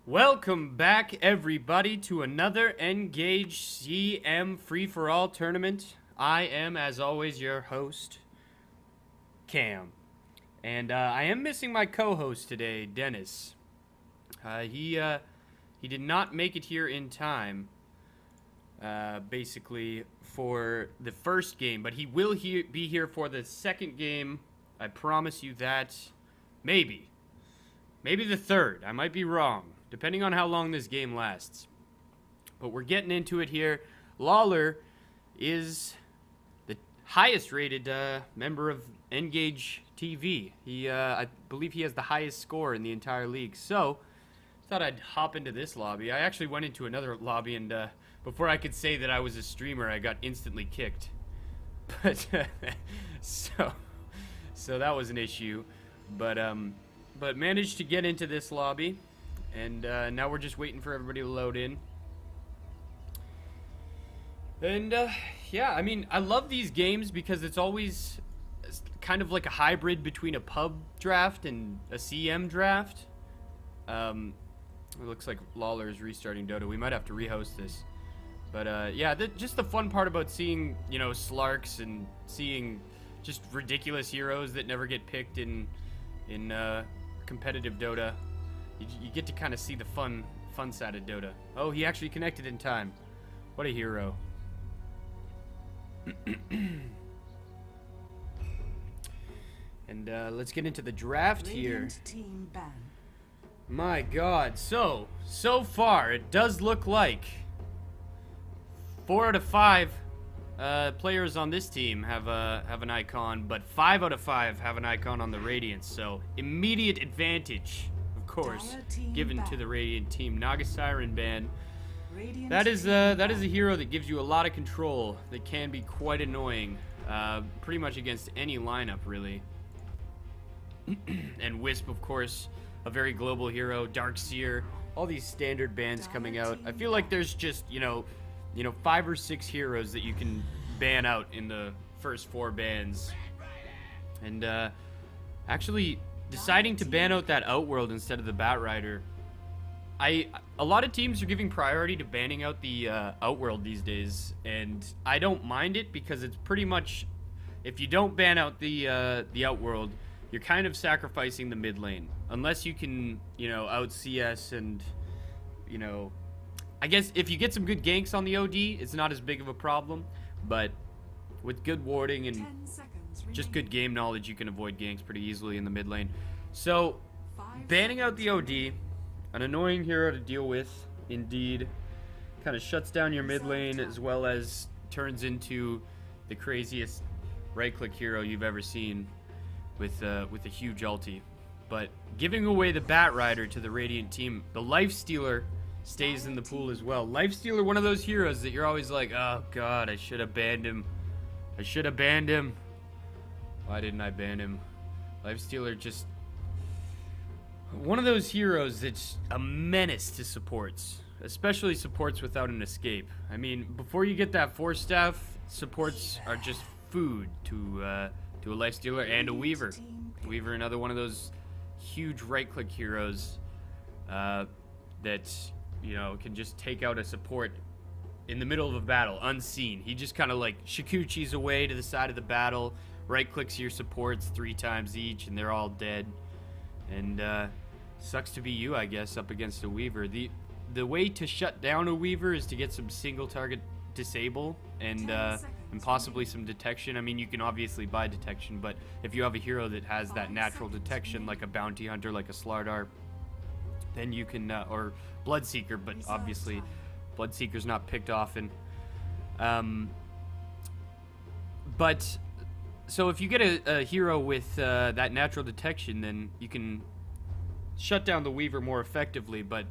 Welcome back, everybody, to another Engage CM free-for-all tournament. I am, as always, your host, Cam. And I am missing my co-host today, Dennis. He did not make it here in time, basically, for the first game. But he will be here for the second game. I promise you that. Maybe. Maybe the third. I might be wrong, depending on how long this game lasts. But we're getting into it here. Lawler is the highest rated member of Engage TV. I believe he has the highest score in the entire league. So, thought I'd hop into this lobby. I actually went into another lobby, and before I could say that I was a streamer, I got instantly kicked. But so that was an issue. But managed to get into this lobby, and now we're just waiting for everybody to load in. And yeah, I mean, I love these games because it's always kind of like a hybrid between a pub draft and a CM draft. It looks like Lawler is restarting Dota. We might have to rehost this. But yeah, just the fun part about seeing, Slarks and seeing just ridiculous heroes that never get picked in competitive Dota. You get to kind of see the fun side of Dota. Oh, he actually connected in time. What a hero. And let's get into the draft here. My God, so far it does look like 4 out of 5 players on this team have an icon, but 5 out of 5 have an icon on the Radiant. So immediate advantage, of course, given to the Radiant team. Naga Siren ban. That is a hero that gives you a lot of control. That can be quite annoying, pretty much against any lineup, really. And Wisp, of course, a very global hero. Darkseer, all these standard bans coming out. I feel like there's just 5 or 6 heroes that you can ban out in the first 4 bans. And actually deciding to ban out that Outworld instead of the Batrider. A lot of teams are giving priority to banning out the Outworld these days, and I don't mind it because it's pretty much, if you don't ban out the Outworld, you're kind of sacrificing the mid lane. Unless you can, out CS and, I guess if you get some good ganks on the OD, it's not as big of a problem. But with good warding and just good game knowledge, you can avoid ganks pretty easily in the mid lane. So, banning out the OD, an annoying hero to deal with, indeed. Kind of shuts down your mid lane as well as turns into the craziest right-click hero you've ever seen with a huge ulti. But giving away the Batrider to the Radiant team, the Lifestealer stays in the pool as well. Lifestealer, one of those heroes that you're always like, oh god, I should have banned him. I should have banned him. Why didn't I ban him? Lifestealer, just one of those heroes that's a menace to supports, especially supports without an escape. I mean, before you get that Force Staff, supports are just food to a Lifestealer and a Weaver. Weaver, another one of those huge right-click heroes that can just take out a support in the middle of a battle, unseen. He just kind of like Shikuchi's away to the side of the battle, right-clicks your supports 3 times each, and they're all dead. And sucks to be you, I guess, up against a Weaver. The way to shut down a Weaver is to get some single-target disable and possibly some detection. I mean, you can obviously buy detection, but if you have a hero that has that natural detection, like a Bounty Hunter, like a Slardar, then you can, or Bloodseeker, but obviously Bloodseeker's not picked often. But so if you get a hero with that natural detection, then you can shut down the Weaver more effectively. But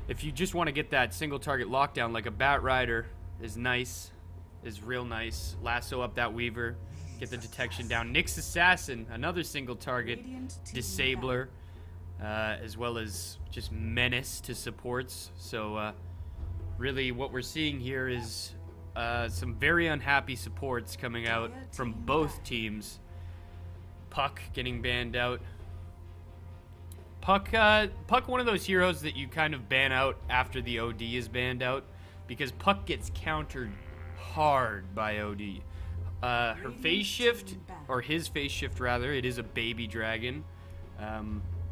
if you just want to get that single target lockdown, like a Batrider is nice, is real nice. Lasso up that Weaver, get the detection down. Nyx Assassin, another single target disabler, as well as just menace to supports. So really what we're seeing here is some very unhappy supports coming out from both teams. Puck getting banned out. Puck, one of those heroes that you kind of ban out after the OD is banned out, because Puck gets countered hard by OD. Her phase shift, or his phase shift rather, it is a baby dragon.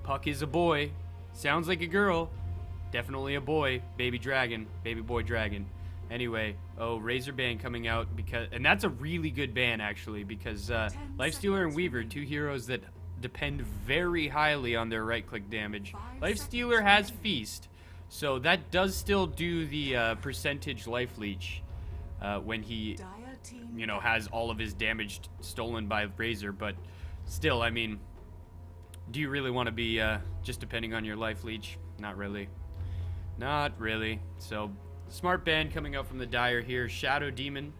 Puck is a boy. Sounds like a girl. Definitely a boy. Baby dragon. Baby boy dragon. Anyway, Razor ban coming out, and that's a really good ban actually, because Lifestealer and Weaver, two heroes that depend very highly on their right click damage. Lifestealer has Feast, so that does still do the percentage life leech when he, you know, has all of his damage stolen by Razor, but still, I mean, do you really want to be just depending on your life leech? Not really. Not really. So, smart ban coming out from the Dire here. Shadow Demon.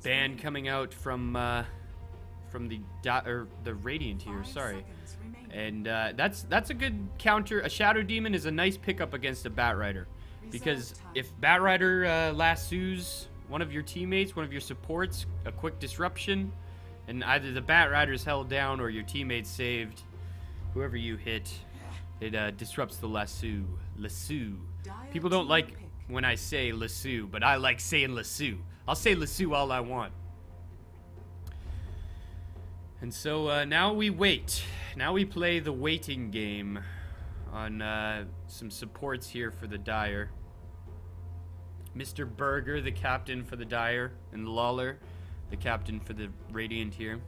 Ban coming out from the Radiant here, sorry. And that's a good counter. A Shadow Demon is a nice pickup against a Batrider, because if Batrider lassos one of your teammates, one of your supports, a quick disruption, and either the Batrider's held down or your teammate's saved, whoever you hit, it disrupts the lasso. People don't like when I say lasso, but I like saying lasso. I'll say lasso all I want. And so now we wait. Now we play the waiting game on some supports here for the Dire. Mr. Berger, the captain for the Dire, and Lawler, the captain for the Radiant here.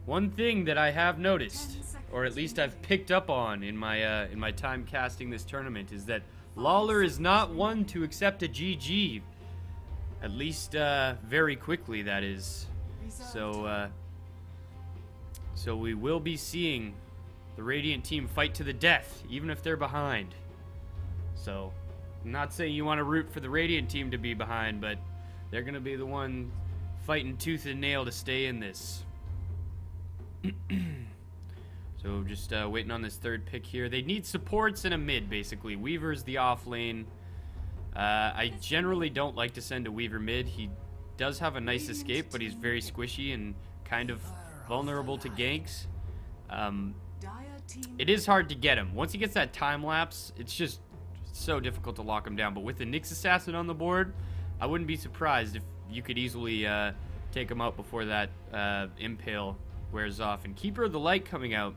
One thing that I have noticed, or at least I've picked up on in my time casting this tournament, is that Lawler is not one to accept a GG, at least very quickly, that is. So we will be seeing the Radiant team fight to the death, even if they're behind. So, I'm not saying you want to root for the Radiant team to be behind, but they're going to be the one fighting tooth and nail to stay in this. So, just waiting on this third pick here. They need supports and a mid, basically. Weaver's the off lane. I generally don't like to send a Weaver mid. He does have a nice escape, but he's very squishy and kind of vulnerable to ganks. It is hard to get him. Once he gets that time lapse, it's just so difficult to lock him down. But with the Nyx Assassin on the board, I wouldn't be surprised if you could easily take him out before that Impale wears off. And Keeper of the Light coming out.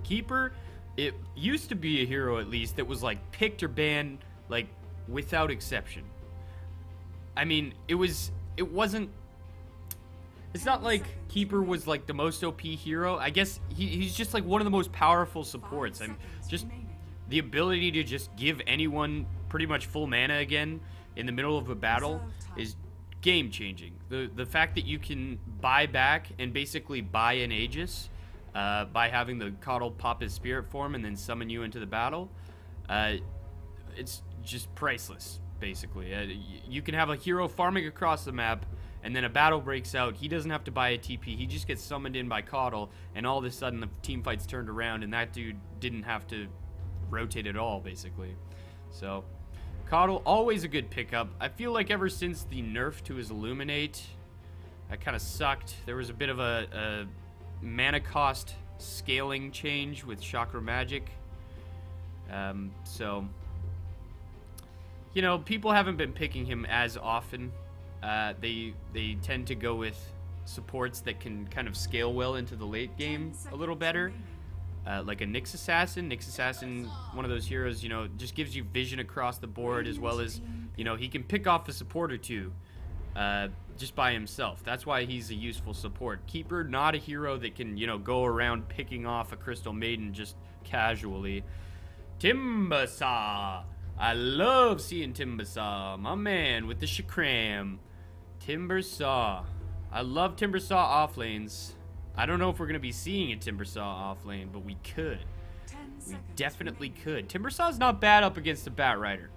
Keeper, it used to be a hero at least that was like picked or banned like without exception. I mean, it's not like Keeper was like the most OP hero. I guess he's just like one of the most powerful supports. I'm just the ability to just give anyone pretty much full mana again in the middle of a battle is game changing. The fact that you can buy back and basically buy an Aegis by having the Coddle pop his spirit form and then summon you into the battle, it's just priceless. Basically, you can have a hero farming across the map, and then a battle breaks out. He doesn't have to buy a TP. He just gets summoned in by Coddle, and all of a sudden the team fight's turned around, and that dude didn't have to rotate at all, basically. So, Coddle, always a good pickup. I feel like ever since the nerf to his Illuminate, that kind of sucked. There was a bit of a mana cost scaling change with Chakra Magic. So, you know, people haven't been picking him as often. They tend to go with supports that can kind of scale well into the late game a little better. Like a Nyx Assassin. Nyx Assassin, one of those heroes, you know, just gives you vision across the board, as well as, you know, he can pick off a support or two just by himself. That's why he's a useful support. Keeper, not a hero that can, you know, go around picking off a Crystal Maiden just casually. Timbersaw. I love seeing Timbersaw, my man with the Shakram. Timbersaw. I love Timbersaw off lanes. I don't know if we're going to be seeing a Timbersaw off lane, but we could. We definitely could. Timbersaw's not bad up against the Batrider.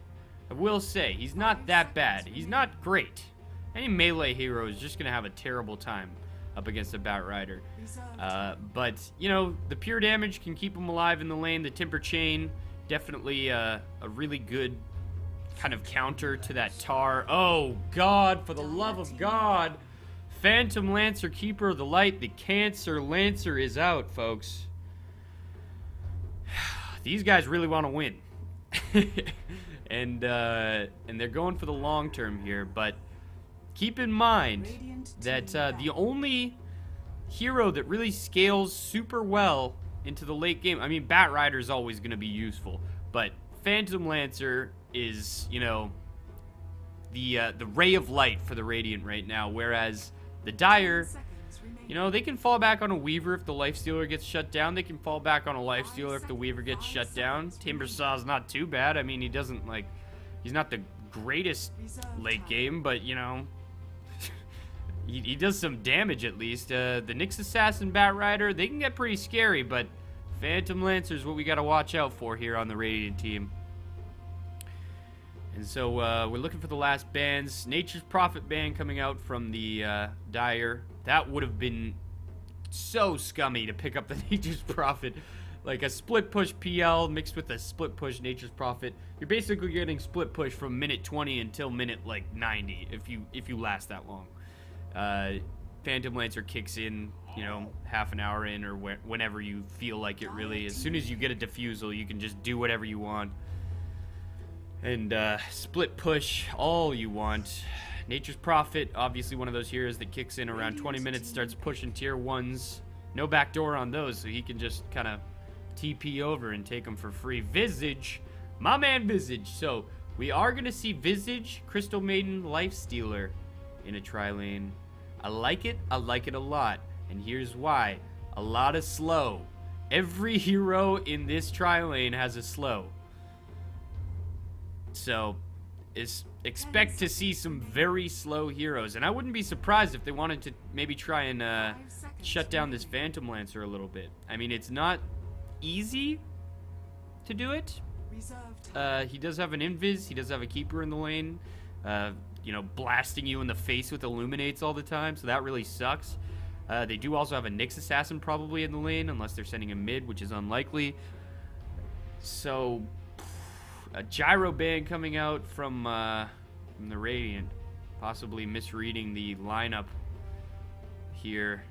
I will say, he's not that bad. He's not great. Any melee hero is just going to have a terrible time up against the Batrider. But, you know, the pure damage can keep him alive in the lane. The Timber Chain, definitely a really good kind of counter to that Tar. Oh, God, for the love of God. Phantom Lancer, Keeper of the Light. The Cancer Lancer is out, folks. These guys really want to win. and they're going for the long term here, but keep in mind that the only hero that really scales super well into the late game, I mean, Bat Rider is always going to be useful, but Phantom Lancer is, you know, the ray of light for the Radiant right now, whereas the Dire, you know, they can fall back on a Weaver if the Lifestealer gets shut down. They can fall back on a Lifestealer if the Weaver gets shut down. Timbersaw's not too bad. I mean, he doesn't, like, he's not the greatest late game, but, you know, he does some damage at least. The Nyx Assassin, Bat Rider, they can get pretty scary, but Phantom Lancer is what we got to watch out for here on the Radiant team. And so we're looking for the last bans. Nature's Prophet ban coming out from the Dire. That would have been so scummy to pick up the Nature's Prophet. Like a split push PL mixed with a split push Nature's Prophet. You're basically getting split push from minute 20 until minute like 90 if you last that long. Phantom Lancer kicks in, you know, half an hour in or whenever you feel like it really. As soon as you get a defusal, you can just do whatever you want. And split push all you want. Nature's Prophet, obviously one of those heroes that kicks in around 20 minutes, starts pushing tier 1s. No backdoor on those, so he can just kind of TP over and take them for free. Visage, my man Visage. So we are going to see Visage, Crystal Maiden, Lifestealer in a tri-lane. I like it a lot, and here's why. A lot of slow. Every hero in this tri-lane has a slow. So expect to see some very slow heroes, and I wouldn't be surprised if they wanted to maybe try and shut down this Phantom Lancer a little bit. I mean, it's not easy to do it. He does have an invis, he does have a keeper in the lane, you know, blasting you in the face with illuminates all the time, so that really sucks. They do also have a Nyx Assassin probably in the lane, unless they're sending him mid, which is unlikely. So a gyro ban coming out from the Radiant, possibly misreading the lineup here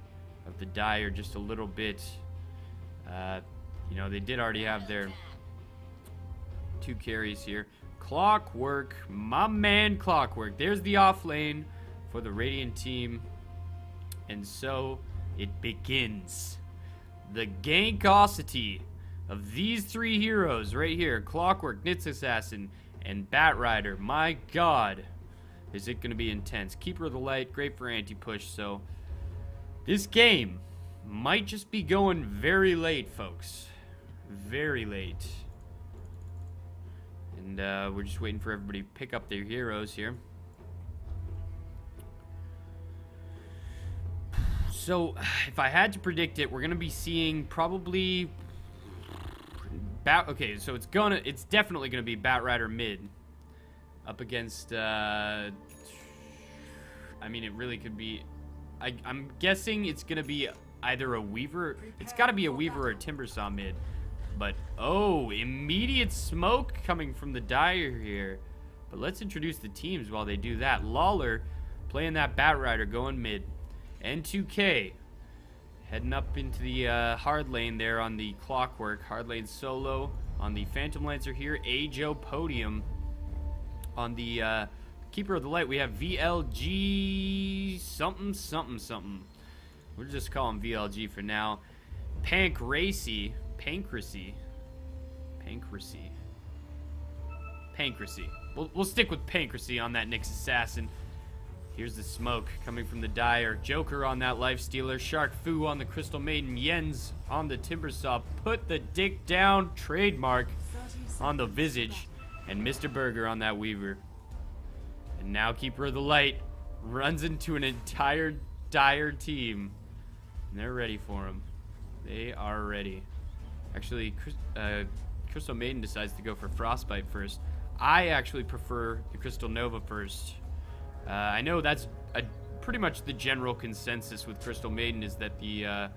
of the Dire just a little bit. You know, they did already have their 2 carries here. Clockwork, my man Clockwork. There's the off lane for the Radiant team. And so it begins. The gankosity of these 3 heroes right here, Clockwork, Nyx Assassin, and Bat Rider. My God, is it going to be intense. Keeper of the Light, great for anti-push, so this game might just be going very late, folks. Very late. And we're just waiting for everybody to pick up their heroes here. So, if I had to predict it, we're going to be seeing probably okay, so it's definitely gonna be Bat Rider mid up against I mean, it really could be, I'm guessing it's gonna be either a Weaver, it's gotta be a Weaver or a Timbersaw mid, but oh, immediate smoke coming from the Dire here. But let's introduce the teams while they do that. Lawler playing that Bat Rider going mid. N2K heading up into the hard lane there on the Clockwork. Hard lane solo on the Phantom Lancer here. Ajo Podium. On the Keeper of the Light, we have VLG something. We'll just call him VLG for now. Pancracy. We'll stick with Pancracy on that Nyx Assassin. Here's the smoke coming from the Dire. Joker on that Lifestealer. Shark Fu on the Crystal Maiden. Yens on the Timbersaw. Put the dick down. Trademark on the Visage. And Mr. Burger on that Weaver. And now Keeper of the Light runs into an entire Dire team. And they're ready for him. They are ready. Actually, Crystal Maiden decides to go for Frostbite first. I actually prefer the Crystal Nova first. I know that's pretty much the general consensus with Crystal Maiden, is that the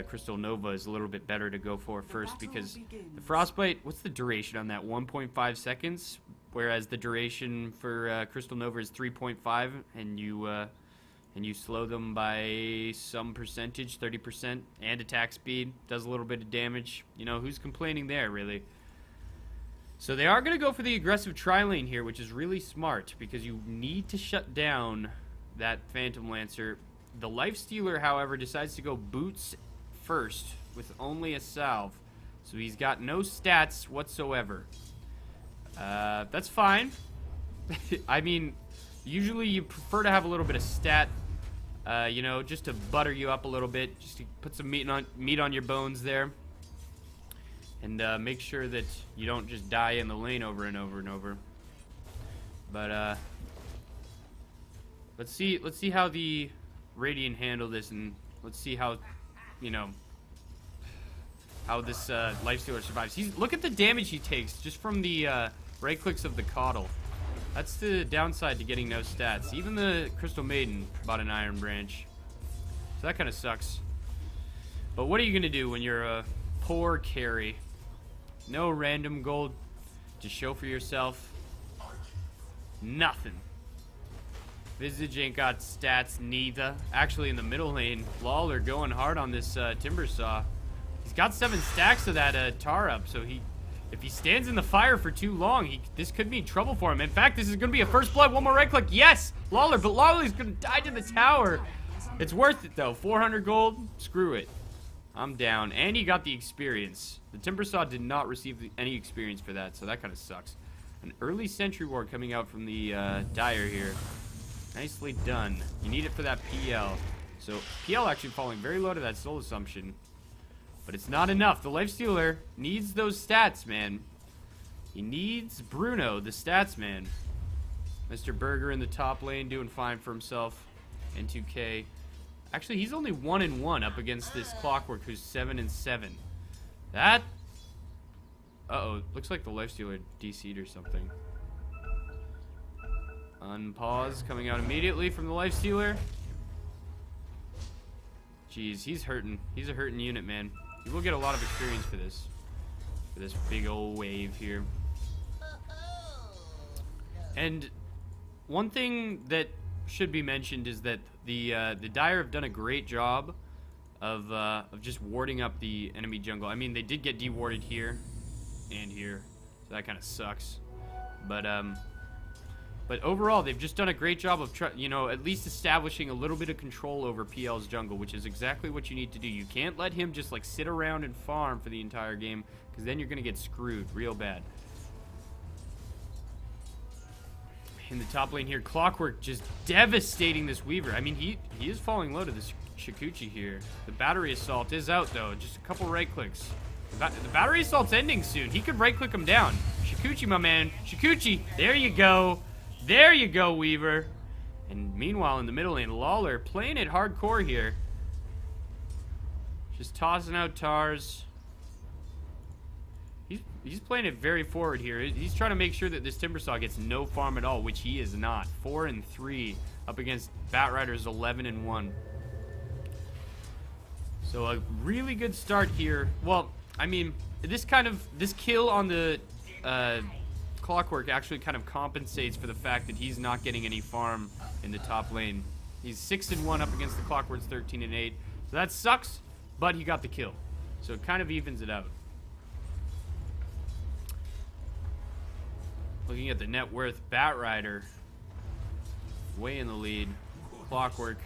Crystal Nova is a little bit better to go for first, because the Frostbite, what's the duration on that? 1.5 seconds, whereas the duration for Crystal Nova is 3.5, and you and you slow them by some percentage, 30%, and attack speed, does a little bit of damage. You know, who's complaining there, really? So they are going to go for the aggressive tri-lane here, which is really smart, because you need to shut down that Phantom Lancer. The Lifestealer, however, decides to go boots first with only a salve. So he's got no stats whatsoever. That's fine. I mean, usually you prefer to have a little bit of stat, you know, just to butter you up a little bit, just to put some meat on your bones there. And make sure that you don't just die in the lane over and over and over. But let's see how the Radiant handle this, and let's see how, you know, how this Lifestealer survives. Look at the damage he takes just from the right clicks of the Coddle. That's the downside to getting no stats. Even the Crystal Maiden bought an Iron Branch, so that kind of sucks. But what are you gonna do when you're a poor carry? No random gold to show for yourself. Nothing. Visage ain't got stats neither. Actually, in the middle lane, Lawler going hard on this Timbersaw. He's got 7 stacks of that tar up, so if he stands in the fire for too long, this could mean trouble for him. In fact, this is going to be a first blood. One more right click. Yes, Lawler, but Lawler's going to die to the tower. It's worth it, though. 400 gold. Screw it. I'm down. And he got the experience. The Timbersaw did not receive any experience for that, so that kind of sucks. An early Sentry Ward coming out from the Dire here. Nicely done. You need it for that PL. So PL actually falling very low to that Soul Assumption. But it's not enough. The Lifestealer needs those stats, man. He needs Bruno, the stats man. Mr. Burger in the top lane doing fine for himself. N2K. Actually, he's only 1-1 up against this Clockwork who's 7-7. That... Uh-oh. Looks like the Lifestealer DC'd or something. Unpause coming out immediately from the Lifestealer. Jeez, he's hurting. He's a hurting unit, man. He will get a lot of experience for this. For this big old wave here. And one thing that should be mentioned is that the Dire have done a great job of just warding up the enemy jungle. I mean, they did get dewarded here and here, so that kind of sucks. But overall, they've just done a great job of, you know, at least establishing a little bit of control over PL's jungle, which is exactly what you need to do. You can't let him just, like, sit around and farm for the entire game, because then you're going to get screwed real bad. In the top lane here, Clockwork just devastating this Weaver. I mean, he is falling low to this Shikuchi here. The Battery Assault is out, though. Just a couple right clicks. The Battery Assault's ending soon. He could right click him down. Shikuchi, my man. Shikuchi, there you go. There you go, Weaver. And meanwhile, in the middle lane, Lawler playing it hardcore here. Just tossing out tars. He's playing it very forward here. He's trying to make sure that this Timbersaw gets no farm at all, which he is not. 4-3 up against Batrider's 11-1. So a really good start here. Well, I mean, this kill on the Clockwork actually kind of compensates for the fact that he's not getting any farm in the top lane. He's 6-1 up against the Clockwork's 13-8. So that sucks, but he got the kill. So it kind of evens it out. Looking at the net worth, Batrider way in the lead. Clockwork,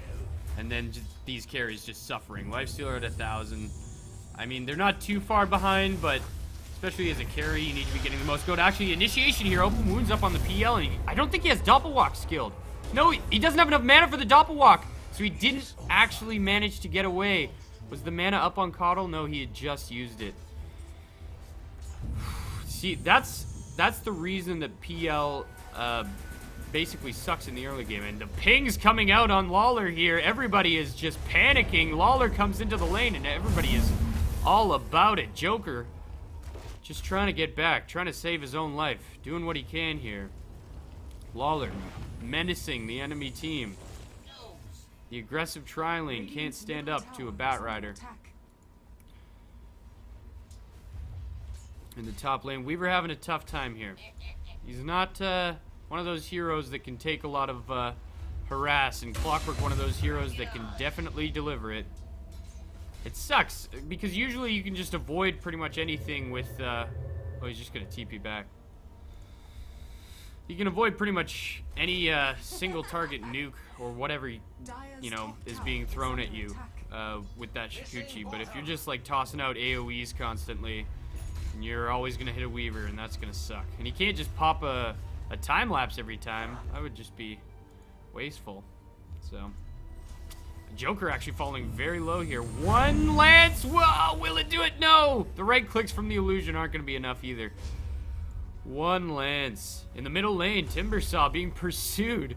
and then just these carries just suffering. Lifestealer at 1,000. I mean, they're not too far behind, but especially as a carry, you need to be getting the most gold. Actually, initiation here, open wounds up on the PL, and I don't think he has Doppelwalk skilled. No, he doesn't have enough mana for the Doppelwalk, so he didn't actually manage to get away. Was the mana up on Coddle? No, he had just used it. See, that's the reason that PL basically sucks in the early game. And the ping's coming out on Lawler here. Everybody is just panicking. Lawler comes into the lane, and everybody is all about it. Joker just trying to get back, trying to save his own life, doing what he can here. Lawler menacing the enemy team. The aggressive tri-lane can't stand up to a Batrider. In the top lane, Weaver having a tough time here. He's not one of those heroes that can take a lot of harass, and Clockwork one of those heroes that can definitely deliver it. It sucks, because usually you can just avoid pretty much anything with, oh, he's just gonna TP back. You can avoid pretty much any single target nuke or whatever, you know, is being thrown at you with that Shikuchi. But if you're just like tossing out AoEs constantly, you're always gonna hit a Weaver, and that's gonna suck. And you can't just pop a time lapse every time. That would just be wasteful. So, Joker actually falling very low here. One lance. Whoa, will it do it? No. The right clicks from the illusion aren't gonna be enough either. One lance in the middle lane. Timbersaw being pursued.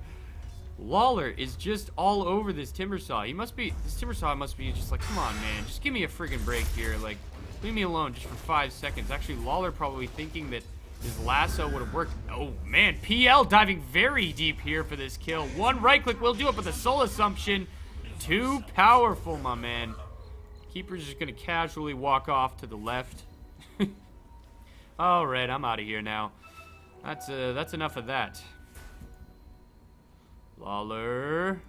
Lawler is just all over this Timbersaw. This Timbersaw must be just like, come on, man, just give me a friggin' break here. Like, leave me alone just for 5 seconds. Actually, Lawler probably thinking that his lasso would have worked. Oh, man, PL diving very deep here for this kill. One right click will do it, but the soul assumption, too powerful, my man. Keeper's just gonna casually walk off to the left. All right, I'm out of here now. That's enough of that. Lawler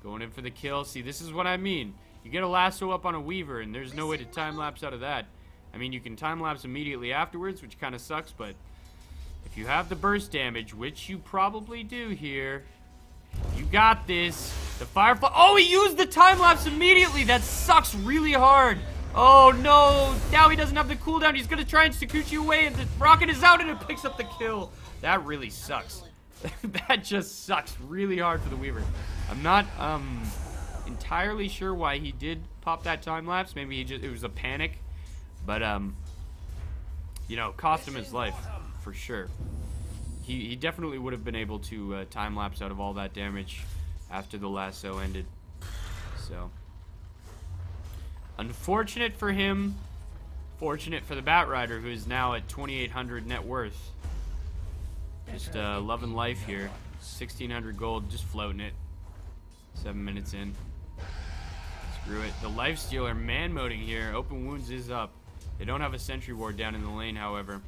going in for the kill. See, this is what I mean. You get a lasso up on a Weaver, and there's no way to time-lapse out of that. I mean, you can time-lapse immediately afterwards, which kind of sucks, but if you have the burst damage, which you probably do here, you got this. The Firefly. Oh, he used the time-lapse immediately. That sucks really hard. Oh, no. Now he doesn't have the cooldown. He's going to try and Sakuchi away, and the rocket is out, and it picks up the kill. That really sucks. That just sucks really hard for the Weaver. I'm not entirely sure why he did pop that time lapse. Maybe it was a panic, but you know, cost him his life for sure. He definitely would have been able to time lapse out of all that damage after the lasso ended. So unfortunate for him, fortunate for the Batrider, who is now at 2,800 net worth. Just loving life here. 1,600 gold, just floating it. 7 minutes in. Screw it. The Lifestealer man-moding here. Open wounds is up. They don't have a sentry ward down in the lane, however.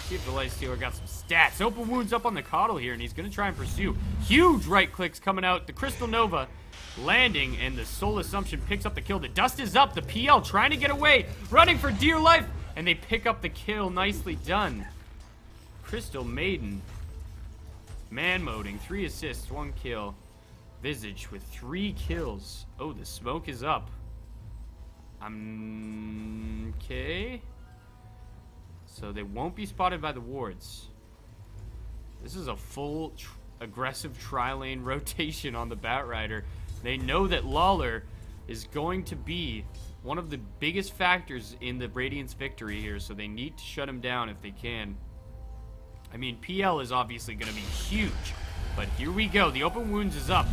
See if the Lifestealer got some stats. Open wounds up on the Coddle here, and he's going to try and pursue. Huge right clicks coming out. The Crystal Nova landing, and the Soul Assumption picks up the kill. The dust is up. The PL trying to get away. Running for dear life, and they pick up the kill. Nicely done. Crystal Maiden. Man-moding, 3 assists, 1 kill. Visage with 3 kills. Oh, the smoke is up. Okay. So they won't be spotted by the wards. This is a full aggressive tri-lane rotation on the Batrider. They know that Lawler is going to be one of the biggest factors in the Radiant's victory here, so they need to shut him down if they can. I mean, PL is obviously going to be huge, but here we go. The open wounds is up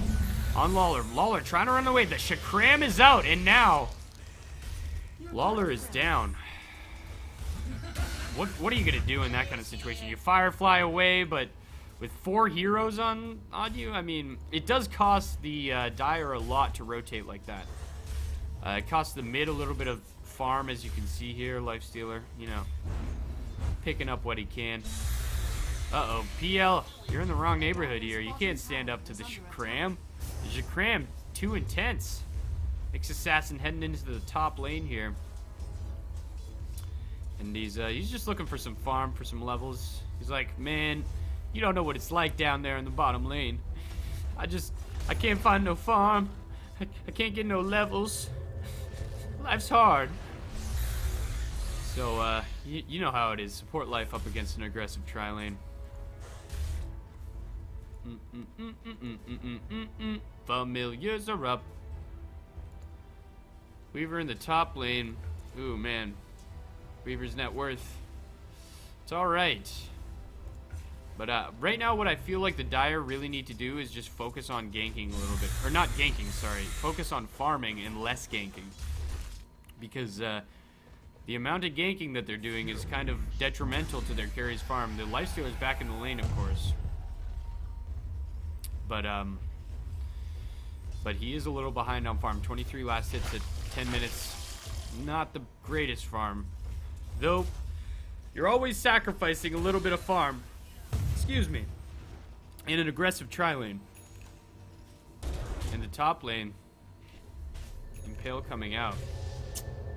on Lawler. Lawler trying to run away. The Shakram is out, and now Lawler is down. What are you going to do in that kind of situation? You Firefly away, but with 4 heroes on you? I mean, it does cost the Dire a lot to rotate like that. It costs the mid a little bit of farm, as you can see here. Lifestealer, you know, picking up what he can. Uh-oh, PL, you're in the wrong neighborhood here. You can't stand up to the Shakram. The Shakram, too intense. Mix Assassin heading into the top lane here. And he's just looking for some farm, for some levels. He's like, man, you don't know what it's like down there in the bottom lane. I can't find no farm. I can't get no levels. Life's hard. So, you know how it is. Support life up against an aggressive tri-lane. Familiars are up. Weaver in the top lane. Ooh, man. Weaver's net worth. It's alright. But right now what I feel like the Dire really need to do is just focus on ganking a little bit. Or not ganking, sorry. Focus on farming and less ganking. Because the amount of ganking that they're doing is kind of detrimental to their carry's farm. The Lifestealer's back in the lane, of course. But he is a little behind on farm. 23 last hits at 10 minutes. Not the greatest farm. Though, you're always sacrificing a little bit of farm. Excuse me. In an aggressive tri-lane. in the top lane. Impale coming out.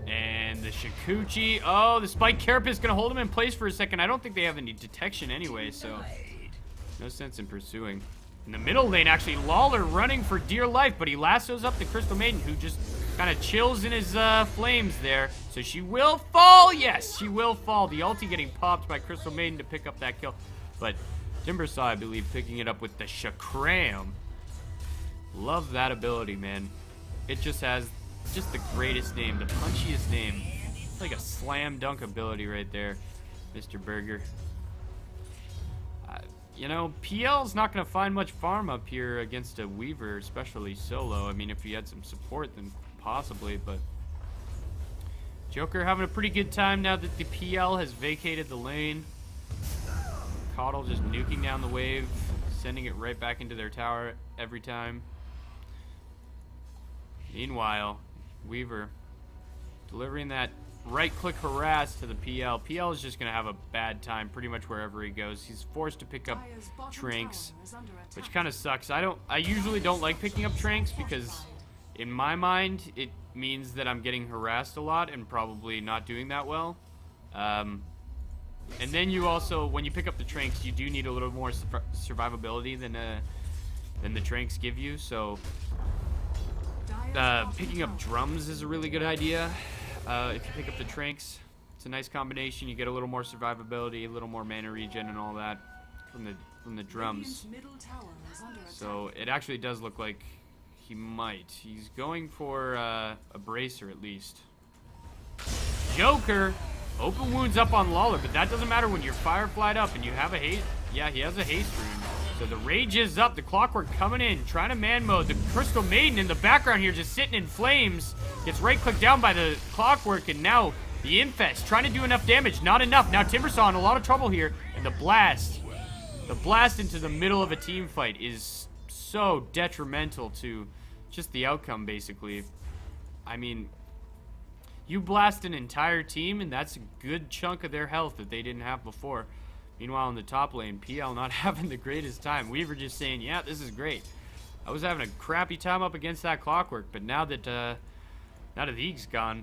And the Shikuchi. Oh, the Spike Carapace gonna hold him in place for a second. I don't think they have any detection anyway, so no sense in pursuing. In the middle lane, actually, Lawler running for dear life, but he lassos up the Crystal Maiden, who just kind of chills in his flames there. So she will fall. Yes, she will fall. The ulti getting popped by Crystal Maiden to pick up that kill. But Timbersaw, I believe, picking it up with the Shakram. Love that ability, man. It just has just the greatest name, the punchiest name. It's like a slam dunk ability right there, Mr. Burger. You know, PL's not going to find much farm up here against a Weaver, especially solo. I mean, if he had some support, then possibly, but Joker having a pretty good time now that the PL has vacated the lane. Caudle just nuking down the wave, sending it right back into their tower every time. Meanwhile, Weaver delivering that right-click harass to the PL. PL is just going to have a bad time pretty much wherever he goes. He's forced to pick up Tranks, which kind of sucks. I usually don't like picking up Tranks because in my mind it means that I'm getting harassed a lot and probably not doing that well. And then you also, when you pick up the Tranks, you do need a little more survivability than the Tranks give you. So picking up drums is a really good idea. If you pick up the Tranks, it's a nice combination. You get a little more survivability, a little more mana regen and all that from the drums. So it actually does look like he might. He's going for a bracer at least. Joker, open wounds up on Lawler, but that doesn't matter when you're fireflied up and you have a haste. Yeah, he has a haste rune. So the rage is up. The Clockwork coming in, trying to man mode. The Crystal Maiden in the background here just sitting in flames. Gets right-clicked down by the Clockwork, and now the Infest trying to do enough damage. Not enough. Now Timbersaw in a lot of trouble here. And the blast into the middle of a team fight is so detrimental to just the outcome, basically. I mean, you blast an entire team, and that's a good chunk of their health that they didn't have before. Meanwhile, in the top lane, PL not having the greatest time. Weaver just saying, yeah, this is great. I was having a crappy time up against that Clockwork, but now that the Eag's gone,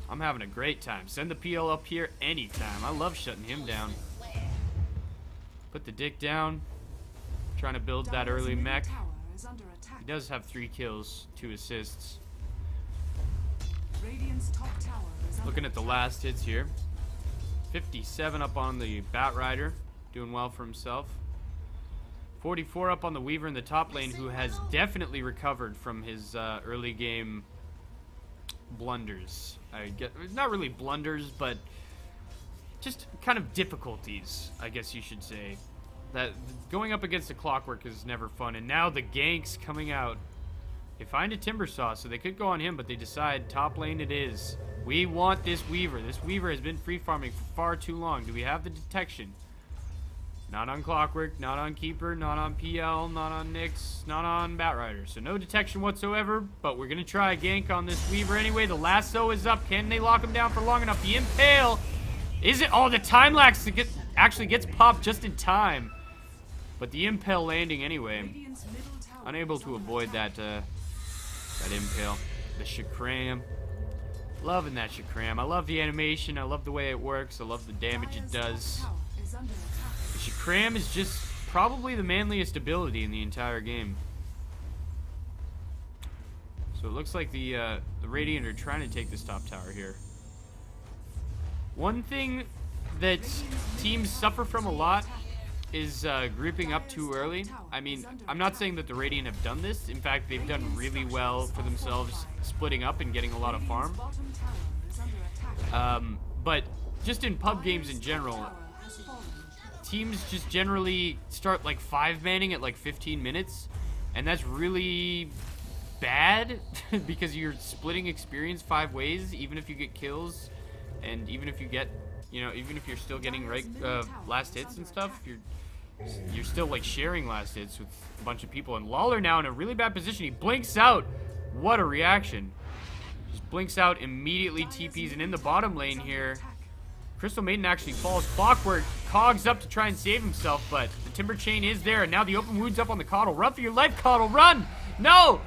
I'm having a great time. Send the PL up here anytime. I love shutting him down. Put the dick down. Trying to build that early mech. He does have 3 kills, 2 assists. Looking at the last hits here. 57 up on the Batrider, doing well for himself. 44 up on the Weaver in the top lane, who has definitely recovered from his early game blunders. Not really blunders, but just kind of difficulties, I guess you should say. That going up against the Clockwork is never fun, and now the ganks coming out. They find a Timbersaw, so they could go on him, but they decide top lane it is. We want this Weaver. This Weaver has been free farming for far too long. Do we have the detection? Not on Clockwork, not on Keeper, not on PL, not on Nyx, not on Batrider. So no detection whatsoever, but we're going to try a gank on this Weaver anyway. The lasso is up. Can they lock him down for long enough? The Impale. Is it? Oh, the time lapse actually gets popped just in time. But the Impale landing anyway. Unable to avoid that Impale. The Shakram. Loving that Shakram. I love the animation. I love the way it works. I love the damage it does. The Shakram is just probably the manliest ability in the entire game. So it looks like the Radiant are trying to take this top tower here. One thing that teams suffer from a lot is grouping up too early. I mean, I'm not saying that the Radiant have done this. In fact, they've done really well for themselves splitting up and getting a lot of farm. But just in pub games in general, teams just generally start like 5-manning at like 15 minutes, and that's really bad because you're splitting experience 5 ways, even if you get kills, and even if you get, you know, even if you're still getting last hits and stuff, you're still like sharing last hits with a bunch of people. And Lawler now in a really bad position. He blinks out. What a reaction. Just blinks out, immediately TPs, and in the bottom lane here, Crystal Maiden actually falls. Clockwork cogs up to try and save himself, but the Timber Chain is there, and now the open wounds up on the Caudle. Run for your life, Caudle, run! No!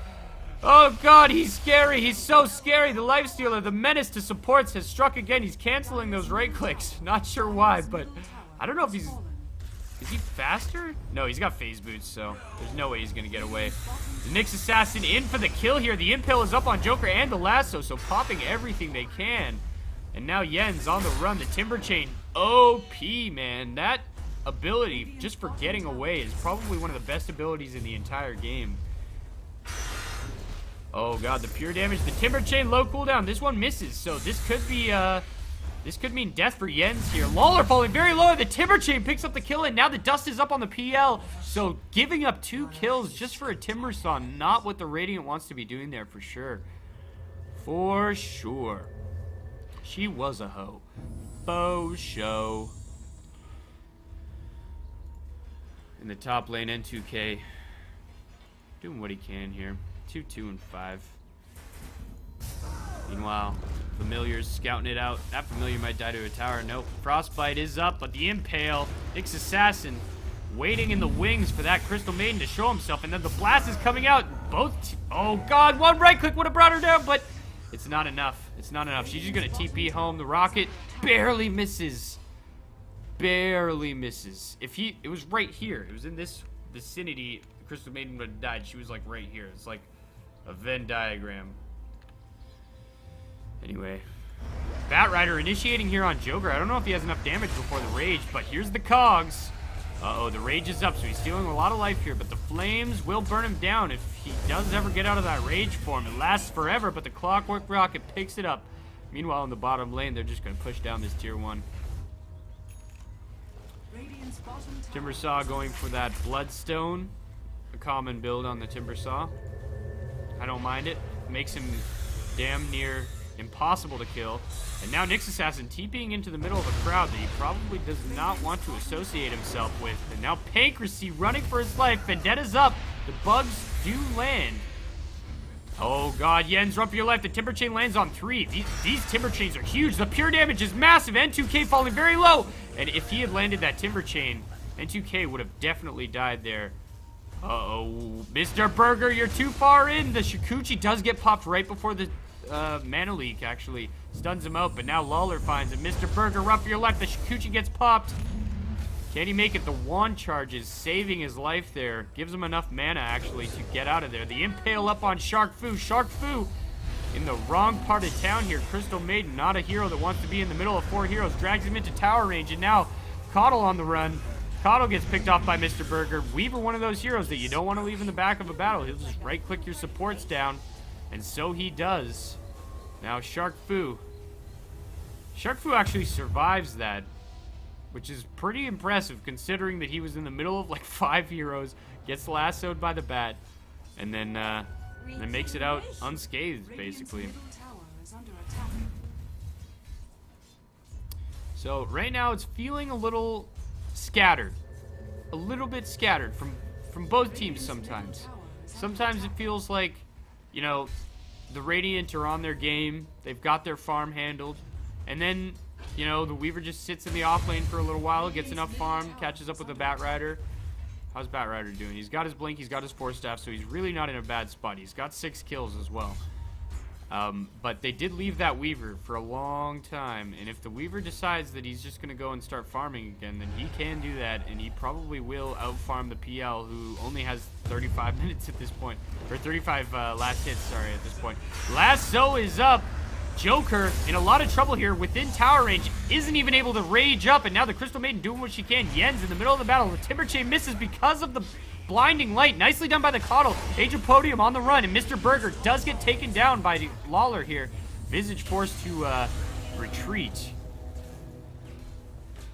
Oh god, he's scary. He's so scary. The lifestealer, the menace to supports, has struck again. He's canceling those right clicks. Not sure why, but I don't know if he's... Is he faster? No, he's got phase boots, so there's no way he's gonna get away. The Nyx Assassin in for the kill here. The Impale is up on Joker and the Lasso, so popping everything they can. And now Yen's on the run. The Timber Chain, OP, man. That ability, just for getting away, is probably one of the best abilities in the entire game. Oh god, the pure damage. The Timber Chain low cooldown. This one misses, so this could be, this could mean death for Yen's here. Lawler falling very low. The Timber Chain picks up the kill, and now the dust is up on the PL. So giving up 2 kills just for a Timber Saw, not what the Radiant wants to be doing there for sure. For sure. She was a hoe. Faux show. In the top lane, N2K doing what he can here. 2-2 and 5. Meanwhile, Familiar's scouting it out. That Familiar might die to a tower. Nope. Frostbite is up, but the Impale, Nyx Assassin, waiting in the wings for that Crystal Maiden to show himself, and then the blast is coming out. Oh god, one right click would have brought her down, but it's not enough. It's not enough. She's just gonna TP home. The rocket barely misses. Barely misses. It was right here. It was in this vicinity. The Crystal Maiden would have died. She was like right here. It's like a Venn diagram. Anyway, Batrider initiating here on Joker. I don't know if he has enough damage before the Rage, but here's the Cogs. Uh-oh, the Rage is up, so he's stealing a lot of life here, but the Flames will burn him down if he does ever get out of that Rage form. It lasts forever, but the Clockwork Rocket picks it up. Meanwhile, in the bottom lane, they're just going to push down this tier 1. Timber Saw going for that Bloodstone. A common build on the Timber Saw. I don't mind it. Makes him damn near impossible to kill. And now Nyx Assassin TPing into the middle of a crowd that he probably does not want to associate himself with. And now Pancracy running for his life. Vendetta's up. The bugs do land. Oh god, Yen's run for your life. The Timber Chain lands on 3. These Timber Chains are huge. The pure damage is massive. N2K falling very low. And if he had landed that Timber Chain, N2K would have definitely died there. Uh-oh. Mr. Burger, you're too far in. The Shikuchi does get popped right before the mana leak, actually. Stuns him out, but now Lawler finds it. Mr. Burger, run for your life. The Shikuchi gets popped. Can he make it? The wand charges, saving his life there. Gives him enough mana, actually, to get out of there. The Impale up on Shark Fu. Shark Fu in the wrong part of town here. Crystal Maiden, not a hero that wants to be in the middle of 4 heroes. Drags him into tower range, and now Caudle on the run. Caudle gets picked off by Mr. Burger. Weaver, one of those heroes that you don't want to leave in the back of a battle. He'll just right-click your supports down, and so he does. Now Shark Fu. Shark Fu actually survives that, which is pretty impressive considering that he was in the middle of like 5 heroes, gets lassoed by the bat, and then makes it out unscathed, basically. So right now it's feeling a little scattered. A little bit scattered from both teams sometimes. Sometimes it feels like, you know, the Radiant are on their game. They've got their farm handled. And then, you know, the Weaver just sits in the off lane for a little while, gets enough farm, catches up with the Batrider. How's Batrider doing? He's got his Blink, he's got his Force Staff, so he's really not in a bad spot. He's got 6 kills as well. But they did leave that Weaver for a long time, and if the Weaver decides that he's just going to go and start farming again, then he can do that, and he probably will out-farm the PL, who only has 35 minutes at this point, or 35 last hits, sorry, at this point. Lasso is up. Joker in a lot of trouble here within tower range, isn't even able to rage up, and now the Crystal Maiden doing what she can. Yen's in the middle of the battle. The Timber Chain misses because of the blinding light. Nicely done by the Caudle. Age of Podium on the run, and Mr. Burger does get taken down by Lawler here. Visage forced to retreat.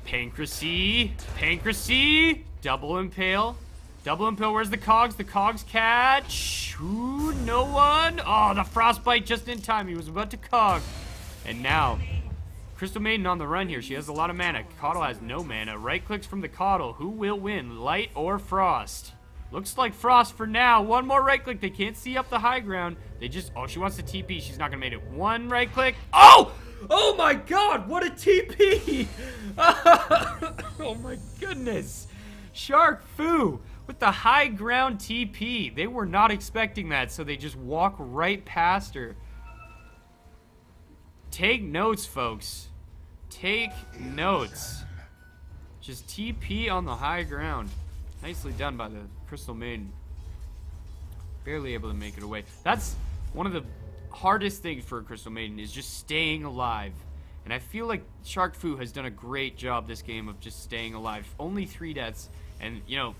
Pancracy. Double Impale. Where's the Cogs? The Cogs catch. Ooh, no one. Oh, the Frostbite just in time. He was about to Cog. And now, Crystal Maiden on the run here. She has a lot of mana. Caudle has no mana. Right clicks from the Caudle. Who will win, Light or Frost? Looks like Frost for now. One more right click. They can't see up the high ground. They just... Oh, she wants to TP. She's not going to make it. One right click. Oh! Oh my god, what a TP! Oh my goodness. Shark Fu with the high ground TP. They were not expecting that, so they just walk right past her. Take notes, folks. Take notes. Just TP on the high ground. Nicely done by the Crystal Maiden. Barely able to make it away. That's one of the hardest things for a Crystal Maiden, is just staying alive. And I feel like Shark Fu has done a great job this game of just staying alive. Only 3 deaths. And, you know,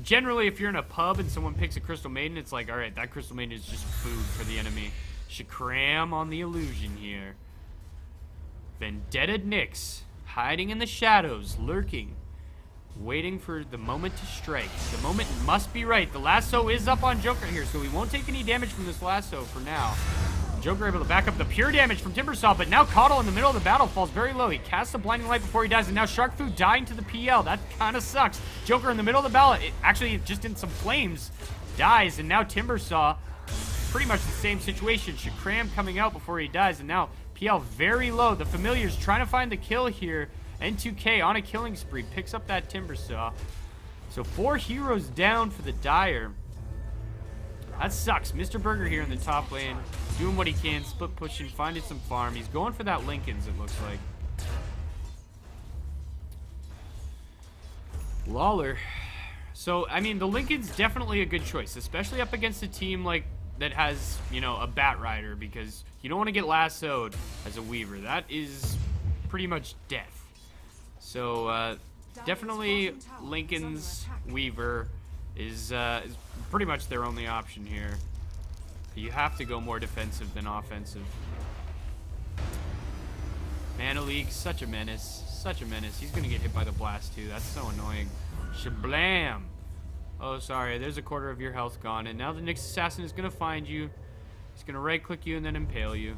generally if you're in a pub and someone picks a Crystal Maiden, it's like, alright, that Crystal Maiden is just food for the enemy. Shakram on the illusion here. Vendetta Nyx, hiding in the shadows, lurking, waiting for the moment to strike. The moment must be right. The lasso is up on Joker here, so he won't take any damage from this lasso for now. Joker able to back up the pure damage from Timbersaw, but now Coddle in the middle of the battle falls very low. He casts a blinding light before he dies, and now Shark Fu dying to the PL. That kind of sucks. Joker in the middle of the battle, actually just in some flames, dies, and now Timbersaw, pretty much the same situation. Shakram coming out before he dies, and now PL very low. The Familiar's trying to find the kill here. N2K on a killing spree, picks up that Timbersaw. So 4 heroes down for the Dire. That sucks. Mr. Burger here in the top lane, doing what he can, split pushing, finding some farm. He's going for that Lincoln's, it looks like. Lawler. So, I mean, the Lincoln's definitely a good choice, especially up against a team like that has, you know, a Bat Rider, because you don't want to get lassoed as a Weaver. That is pretty much death. So, definitely Lincoln's Weaver is pretty much their only option here. You have to go more defensive than offensive. Mana Leak, such a menace. Such a menace. He's going to get hit by the blast, too. That's so annoying. Shablam! Oh, sorry. There's a quarter of your health gone. And now the Nyx Assassin is going to find you. He's going to right-click you and then impale you.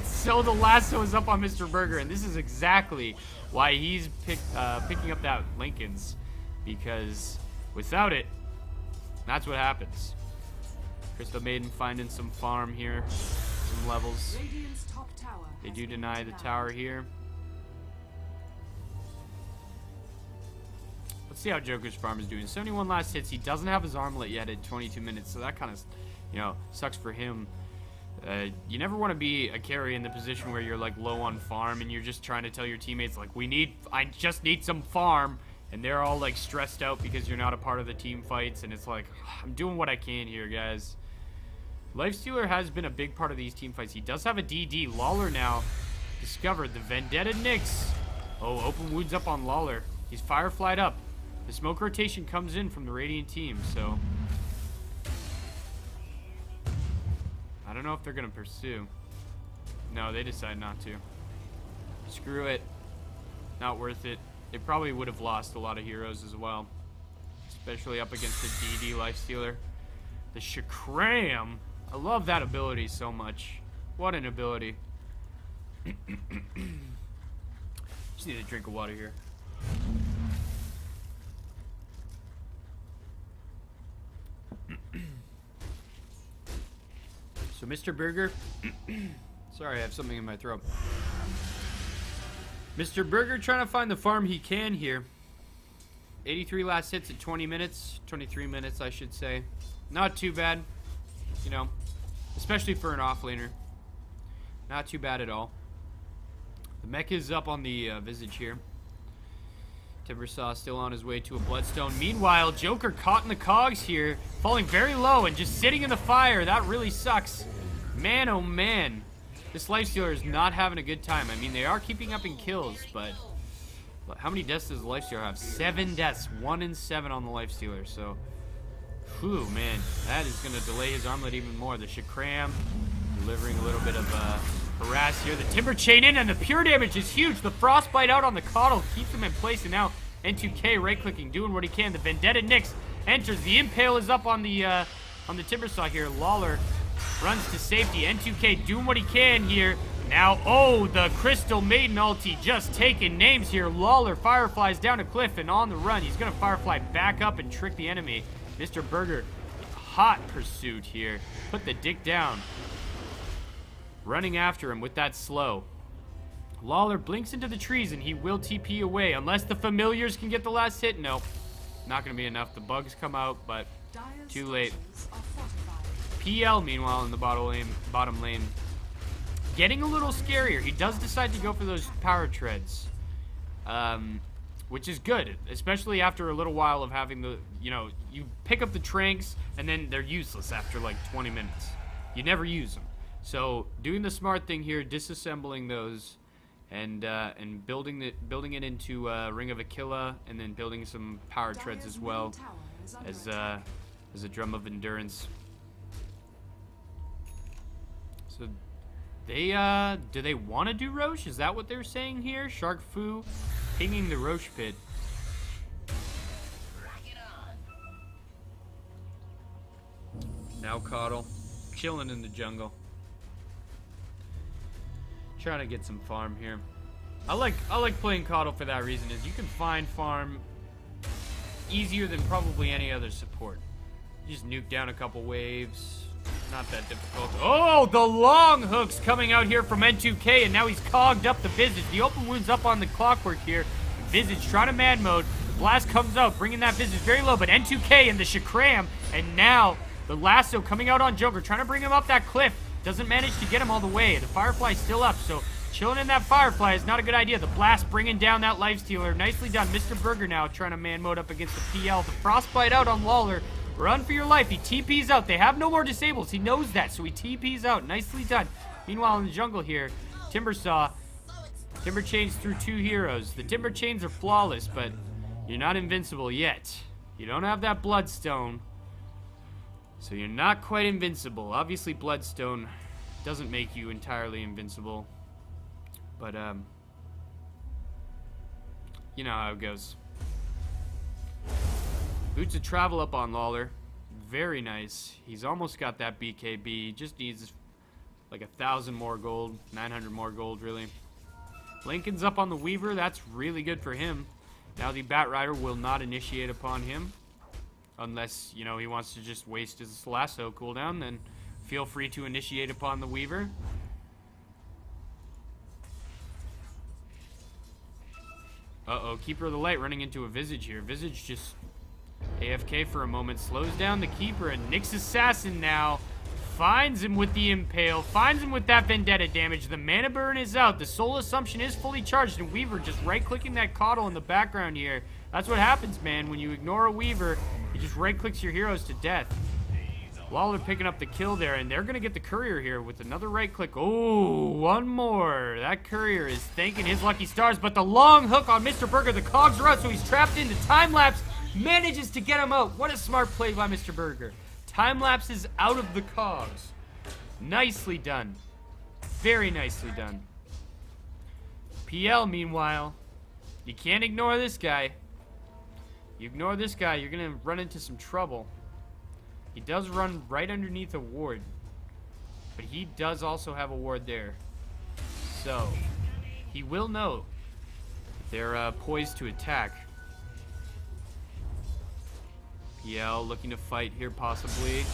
So the lasso is up on Mr. Burger, and this is exactly why he's picking up that Lincoln's, because without it, that's what happens. Crystal Maiden finding some farm here, some levels. They do deny the tower here. Let's see how Joker's farm is doing. 71 last hits. He doesn't have his armlet yet at 22 minutes, so that kind of, you know, sucks for him. You never want to be a carry in the position where you're like low on farm and you're just trying to tell your teammates like, I just need some farm, and they're all like stressed out because you're not a part of the team fights, and it's like, I'm doing what I can here, guys. Lifestealer has been a big part of these team fights. He does have a DD. Lawler now discovered the Vendetta Nyx. Oh, open wounds up on Lawler. He's Fireflied up. The smoke rotation comes in from the Radiant team, so I don't know if they're going to pursue. No, they decide not to. Screw it. Not worth it. They probably would have lost a lot of heroes as well, especially up against the DD Lifestealer. The Shakram. I love that ability so much. What an ability. Just need a drink of water here. So Mr. Burger, sorry, I have something in my throat. Mr. Burger trying to find the farm he can here. 83 last hits at 20 minutes, 23 minutes I should say. Not too bad, you know, especially for an offlaner. Not too bad at all. The mech is up on the Visage here. Timbersaw still on his way to a Bloodstone. Meanwhile, Joker caught in the cogs here, falling very low and just sitting in the fire. That really sucks. Man, oh man. This Lifestealer is not having a good time. I mean, they are keeping up in kills, but how many deaths does the Lifestealer have? 7 deaths. 1 in 7 on the Lifestealer, so whew, man. That is going to delay his armlet even more. The Shakram delivering a little bit of harass here. The Timber Chain in, and the pure damage is huge. The Frostbite out on the Coddle keeps him in place, and now N2K right-clicking, doing what he can. The Vendetta Nyx enters. The Impale is up on the Timbersaw here. Lawler runs to safety. N2K doing what he can here. Now, oh, the Crystal Maiden ulti just taking names here. Lawler Fireflies down a cliff and on the run. He's going to Firefly back up and trick the enemy. Mr. Burger, hot pursuit here. Put the dick down. Running after him with that slow. Lawler blinks into the trees and he will TP away. Unless the Familiars can get the last hit. No. Not going to be enough. The bugs come out, but too late. PL, meanwhile, in the bottom lane. Getting a little scarier. He does decide to go for those power treads. Which is good, especially after a little while of having the, you pick up the tranks, and then they're useless after like 20 minutes. You never use them. So doing the smart thing here, disassembling those, and building it into Ring of Aquila, and then building some power treads as well as a drum of endurance. So they do they want to do Roche? Is that what they're saying here? Shark Fu pinging the Roche pit. Now Coddle chilling in the jungle. Trying to get some farm here. I like playing Coddle for that reason, is you can find farm easier than probably any other support. You just nuke down a couple waves. Not that difficult. Oh, the long hooks coming out here from N2K, and now he's cogged up the Visage. The open wound's up on the clockwork here. Visage trying to man mode. The blast comes out, bringing that Visage very low, but N2K and the Shakram, and now the lasso coming out on Joker, trying to bring him up that cliff. Doesn't manage to get him all the way. The Firefly's still up, so chilling in that Firefly is not a good idea. The blast bringing down that lifestealer. Nicely done. Mr. Burger now trying to man mode up against the PL. The Frostbite out on Lawler. Run for your life. He TP's out. They have no more disables. He knows that, so he TP's out. Nicely done. Meanwhile, in the jungle here, Timbersaw. Timber chains through 2 heroes. The Timber chains are flawless, but you're not invincible yet. You don't have that Bloodstone, so you're not quite invincible. Obviously, Bloodstone doesn't make you entirely invincible, but, you know how it goes. Boots of Travel up on Lawler. Very nice. He's almost got that BKB. He just needs like 1,000 more gold. 900 more gold, really. Lincoln's up on the Weaver. That's really good for him. Now the Bat Rider will not initiate upon him. Unless, he wants to just waste his lasso cooldown, then feel free to initiate upon the Weaver. Uh-oh, Keeper of the Light running into a Visage here. Visage just AFK for a moment, slows down the Keeper, and Nyx Assassin now finds him with the Impale, finds him with that Vendetta damage. The Mana Burn is out, the Soul Assumption is fully charged, and Weaver just right-clicking that Coddle in the background here. That's what happens, man. When you ignore a Weaver, he just right-clicks your heroes to death. Lawler picking up the kill there, and they're going to get the Courier here with another right-click. Oh, one more. That Courier is thanking his lucky stars, but the long hook on Mr. Burger, the cogs are out, so he's trapped in. The time-lapse manages to get him out. What a smart play by Mr. Burger. Time-lapse is out of the cogs. Nicely done. Very nicely done. PL, meanwhile, you can't ignore this guy. You ignore this guy, you're going to run into some trouble. He does run right underneath a ward, but he does also have a ward there. So, he will know they're poised to attack. PL looking to fight here possibly.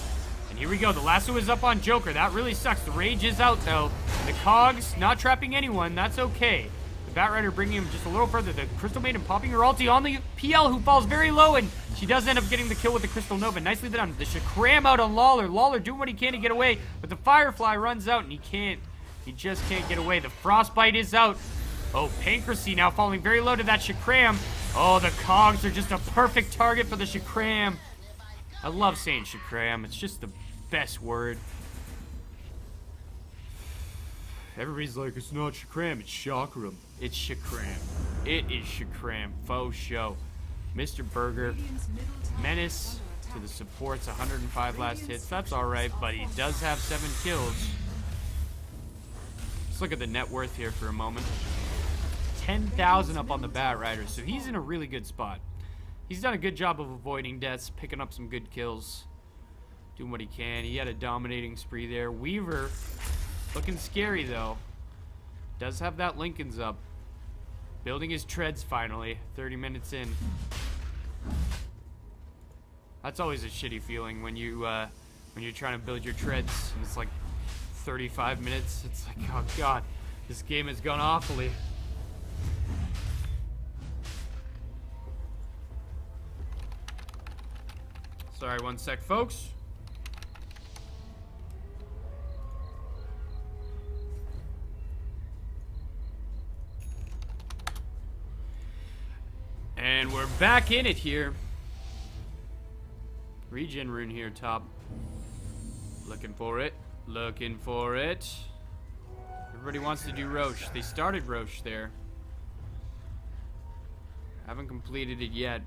And here we go. The lasso is up on Joker. That really sucks. The rage is out though. And the cogs not trapping anyone. That's okay. The Bat Rider bringing him just a little further. The Crystal Maiden popping her ulti on the PL, who falls very low, and she does end up getting the kill with the Crystal Nova. Nicely done. The Shakram out on Lawler. Lawler doing what he can to get away, but the Firefly runs out and he can't. He just can't get away. The Frostbite is out. Oh, Pancracy now falling very low to that Shakram. Oh, the cogs are just a perfect target for the Shakram. I love saying Shakram. It's just the best word. Everybody's like, it's not Shakram, it's Chakram. It's Shakram. It is Shakram. Faux show. Mr. Burger. Menace to the supports. 105 last hits. That's alright, but he does have 7 kills. Let's look at the net worth here for a moment. 10,000 up on the Bat Rider, so he's in a really good spot. He's done a good job of avoiding deaths, picking up some good kills, doing what he can. He had a dominating spree there. Weaver, looking scary though. Does have that Lincoln's up. Building his treads finally, 30 minutes in. That's always a shitty feeling when you're trying to build your treads and it's like 35 minutes. It's like, oh god, this game has gone awfully. Sorry, one sec, folks. And we're back in it here. Regen rune here, top. Looking for it. Looking for it. Everybody wants to do Roche. They started Roche there. Haven't completed it yet.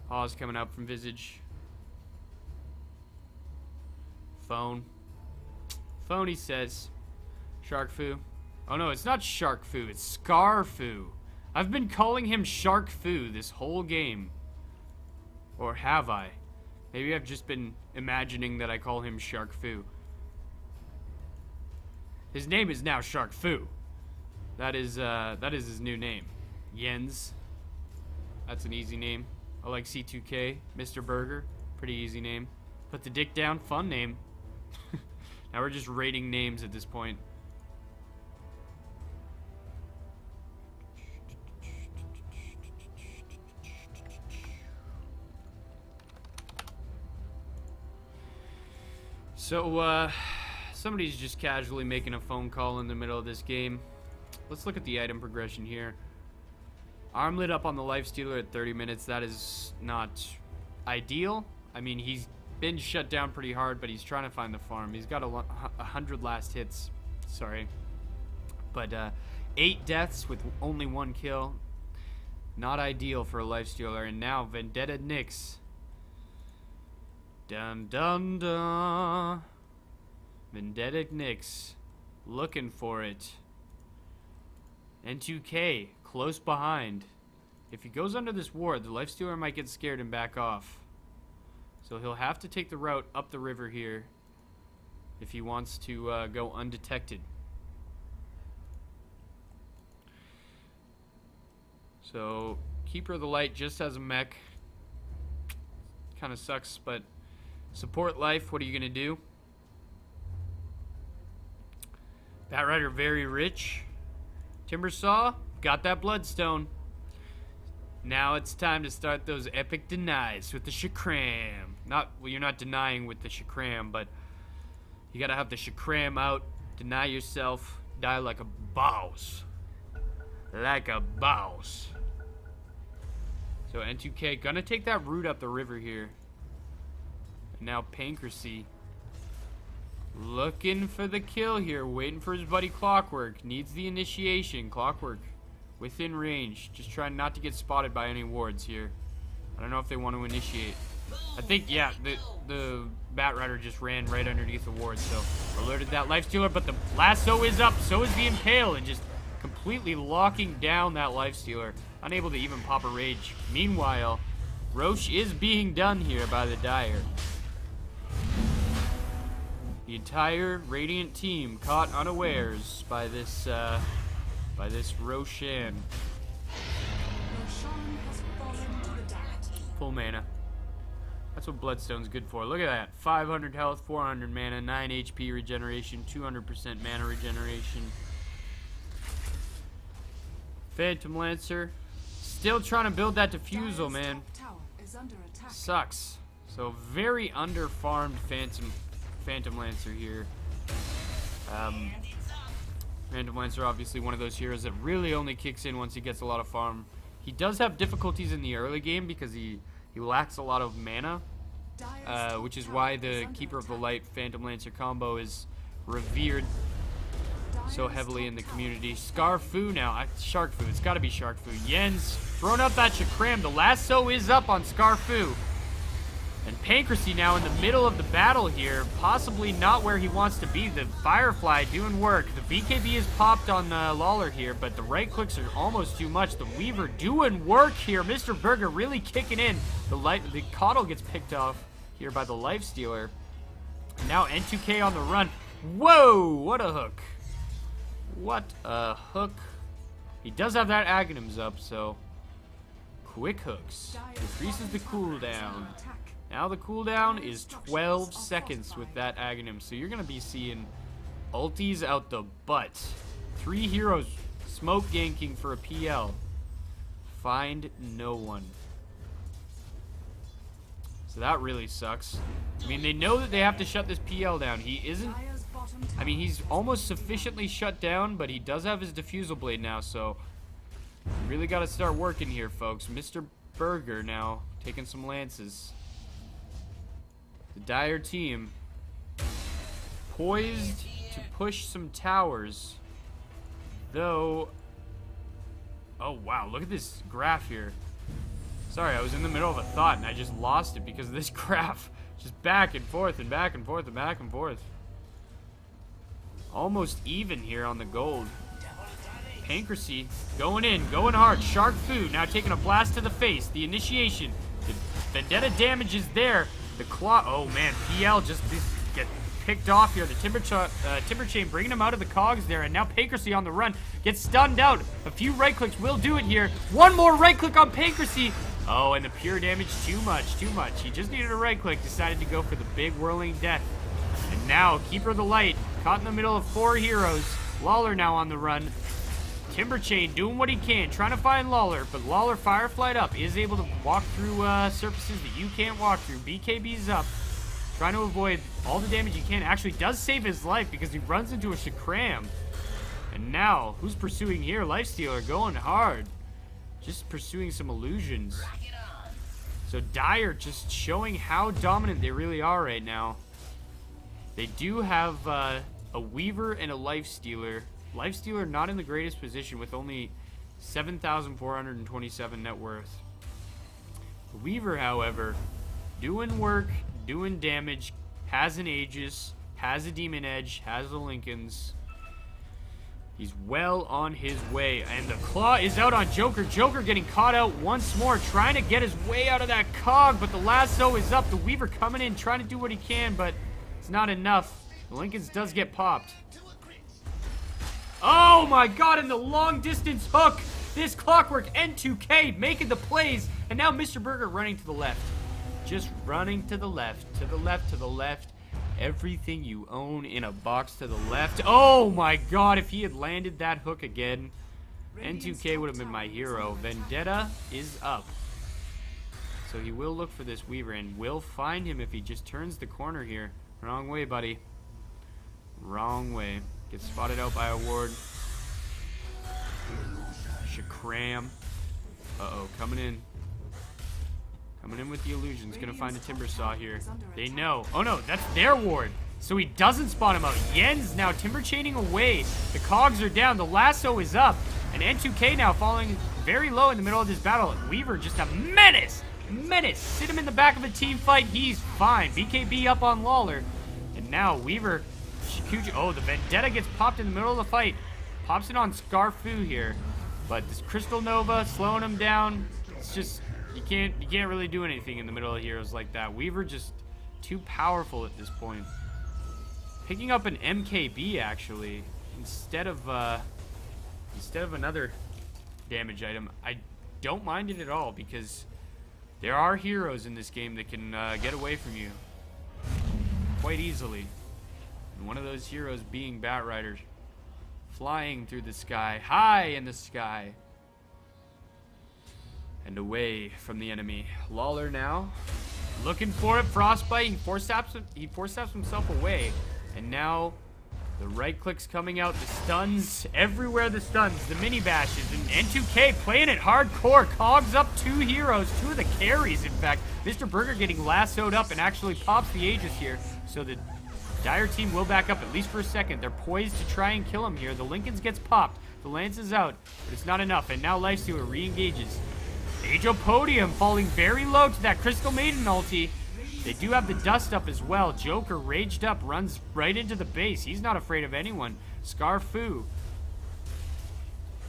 Pause coming up from Visage. Phone. Phone, he says. Shark Fu. Oh no, it's not Shark Fu. It's Scar Fu. I've been calling him Shark Fu this whole game. Or have I? Maybe I've just been imagining that I call him Shark Fu. His name is now Shark Fu. That is his new name. Jens. That's an easy name. I like C2K. Mr. Burger. Pretty easy name. Put the dick down. Fun name. Now we're just rating names at this point. So, somebody's just casually making a phone call in the middle of this game. Let's look at the item progression here. Armlet up on the Lifestealer at 30 minutes. That is not ideal. I mean, he's been shut down pretty hard, but he's trying to find the farm. He's got 100 last hits. Sorry. But 8 deaths with only 1 kill. Not ideal for a Lifestealer. And now Vendetta Nyx. Dun dun dun. Vendetta Nyx. Looking for it. N2K. Close behind. If he goes under this ward, the Lifestealer might get scared and back off. So he'll have to take the route up the river here if he wants to go undetected. So, Keeper of the Light just has a mech. Kind of sucks, but support life, what are you going to do? Batrider very rich. Timbersaw, got that Bloodstone. Now it's time to start those epic denies with the Shakram. Well, you're not denying with the Shakram, but you gotta have the Shakram out, deny yourself, die like a boss. Like a boss. So N2K gonna take that route up the river here. And now Pancracy looking for the kill here, waiting for his buddy Clockwork. Needs the initiation. Clockwork within range, just trying not to get spotted by any wards here. I don't know if they want to initiate. I think, yeah, the Batrider just ran right underneath the ward, so alerted that Lifestealer, but the lasso is up, so is the Impale, and just completely locking down that Lifestealer, unable to even pop a rage. Meanwhile, Roche is being done here by the Dire. The entire Radiant team caught unawares by this Roshan. Full mana. That's what Bloodstone's good for. Look at that. 500 health, 400 mana, 9 HP regeneration, 200% mana regeneration. Phantom Lancer. Still trying to build that Diffusal, man. Sucks. So very under-farmed Phantom Lancer here. Phantom Lancer, obviously one of those heroes that really only kicks in once he gets a lot of farm. He does have difficulties in the early game because he lacks a lot of mana, which is why the Keeper of the Light Phantom Lancer combo is revered so heavily in the community. Scar Fu now. Shark Fu. It's got to be Shark Fu. Jens throwing out that Shakram. The lasso is up on Scar Fu. And Pancracy now in the middle of the battle here, possibly not where he wants to be. The Firefly doing work. The BKB is popped on Lawler here, but the right clicks are almost too much. The Weaver doing work here. Mr. Burger really kicking in. The Coddle gets picked off here by the Lifestealer. Now N2K on the run. Whoa, what a hook. What a hook. He does have that Aghanims up, so quick hooks. Decreases the cooldown. Now the cooldown is 12 seconds with that Aghanim, so you're going to be seeing ultis out the butt. 3 heroes smoke ganking for a PL. Find no one. So that really sucks. I mean, they know that they have to shut this PL down. He isn't... I mean, he's almost sufficiently shut down, but he does have his diffusal blade now, so... really got to start working here, folks. Mr. Burger now taking some lances. The Dire team poised to push some towers, though. Oh wow, look at this graph here. Sorry, I was in the middle of a thought and I just lost it because of this graph. Just back and forth and back and forth and back and forth. Almost even here on the gold. Pancracy going in, going hard. Shark Fu now taking a blast to the face. The initiation. The Vendetta damage is there. The claw. Oh man, PL just get picked off here. The timber chain bringing him out of the cogs there, and now Pancracy on the run gets stunned out. A few right clicks will do it here. One more right click on Pancracy. Oh, and the pure damage too much, too much. He just needed a right click. Decided to go for the big whirling death. And now Keeper of the Light caught in the middle of 4 heroes. Lawler now on the run. Timberchain doing what he can, trying to find Lawler, but Lawler Fireflight up, is able to walk through surfaces that you can't walk through. BKB's up, trying to avoid all the damage he can. Actually does save his life because he runs into a Shakram. And now, who's pursuing here? Lifestealer going hard. Just pursuing some illusions. So Dire just showing how dominant they really are right now. They do have a Weaver and a Lifestealer. Lifestealer not in the greatest position with only 7,427 net worth. The Weaver, however, doing work, doing damage, has an Aegis, has a Demon Edge, has the Lincolns. He's well on his way. And the Claw is out on Joker. Joker getting caught out once more, trying to get his way out of that cog, but the lasso is up. The Weaver coming in, trying to do what he can, but it's not enough. The Lincolns does get popped. Oh my god, and the long distance hook. This Clockwork N2K making the plays. And now Mr. Burger running to the left. Just running to the left, to the left, to the left. Everything you own in a box to the left. Oh my god, if he had landed that hook again, N2K would have been my hero. Vendetta is up. So he will look for this Weaver and will find him if he just turns the corner here. Wrong way, buddy. Wrong way. Gets spotted out by a ward. Shakram. Uh-oh, coming in. Coming in with the illusions. Gonna find a timber saw here. They know. Oh no, that's their ward. So he doesn't spot him out. Yen's now timber chaining away. The cogs are down. The lasso is up. And N2K now falling very low in the middle of this battle. Weaver just a menace. Menace. Sit him in the back of a team fight. He's fine. BKB up on Lawler. And now Weaver. Oh, the Vendetta gets popped in the middle of the fight. Pops it on Scarfu here. But this Crystal Nova slowing him down. It's just, you can't really do anything in the middle of heroes like that. Weaver just too powerful at this point. Picking up an MKB actually instead of another damage item. I don't mind it at all because there are heroes in this game that can get away from you quite easily. And one of those heroes being Batrider, flying through the sky, high in the sky, and away from the enemy. Lawler now, looking for it. Frostbite. He force taps himself away, and now the right clicks coming out. The stuns everywhere. The stuns, the mini bashes, and N2K playing it hardcore. Cogs up 2 heroes, 2 of the carries. In fact, Mr. Burger getting lassoed up and actually pops the Aegis here, so the Dire team will back up, at least for a second. They're poised to try and kill him here. The Lincolns gets popped. The Lance is out, but it's not enough. And now Lifestealer re-engages. Podium falling very low to that Crystal Maiden ulti. They do have the dust up as well. Joker raged up, runs right into the base. He's not afraid of anyone. Scarfu.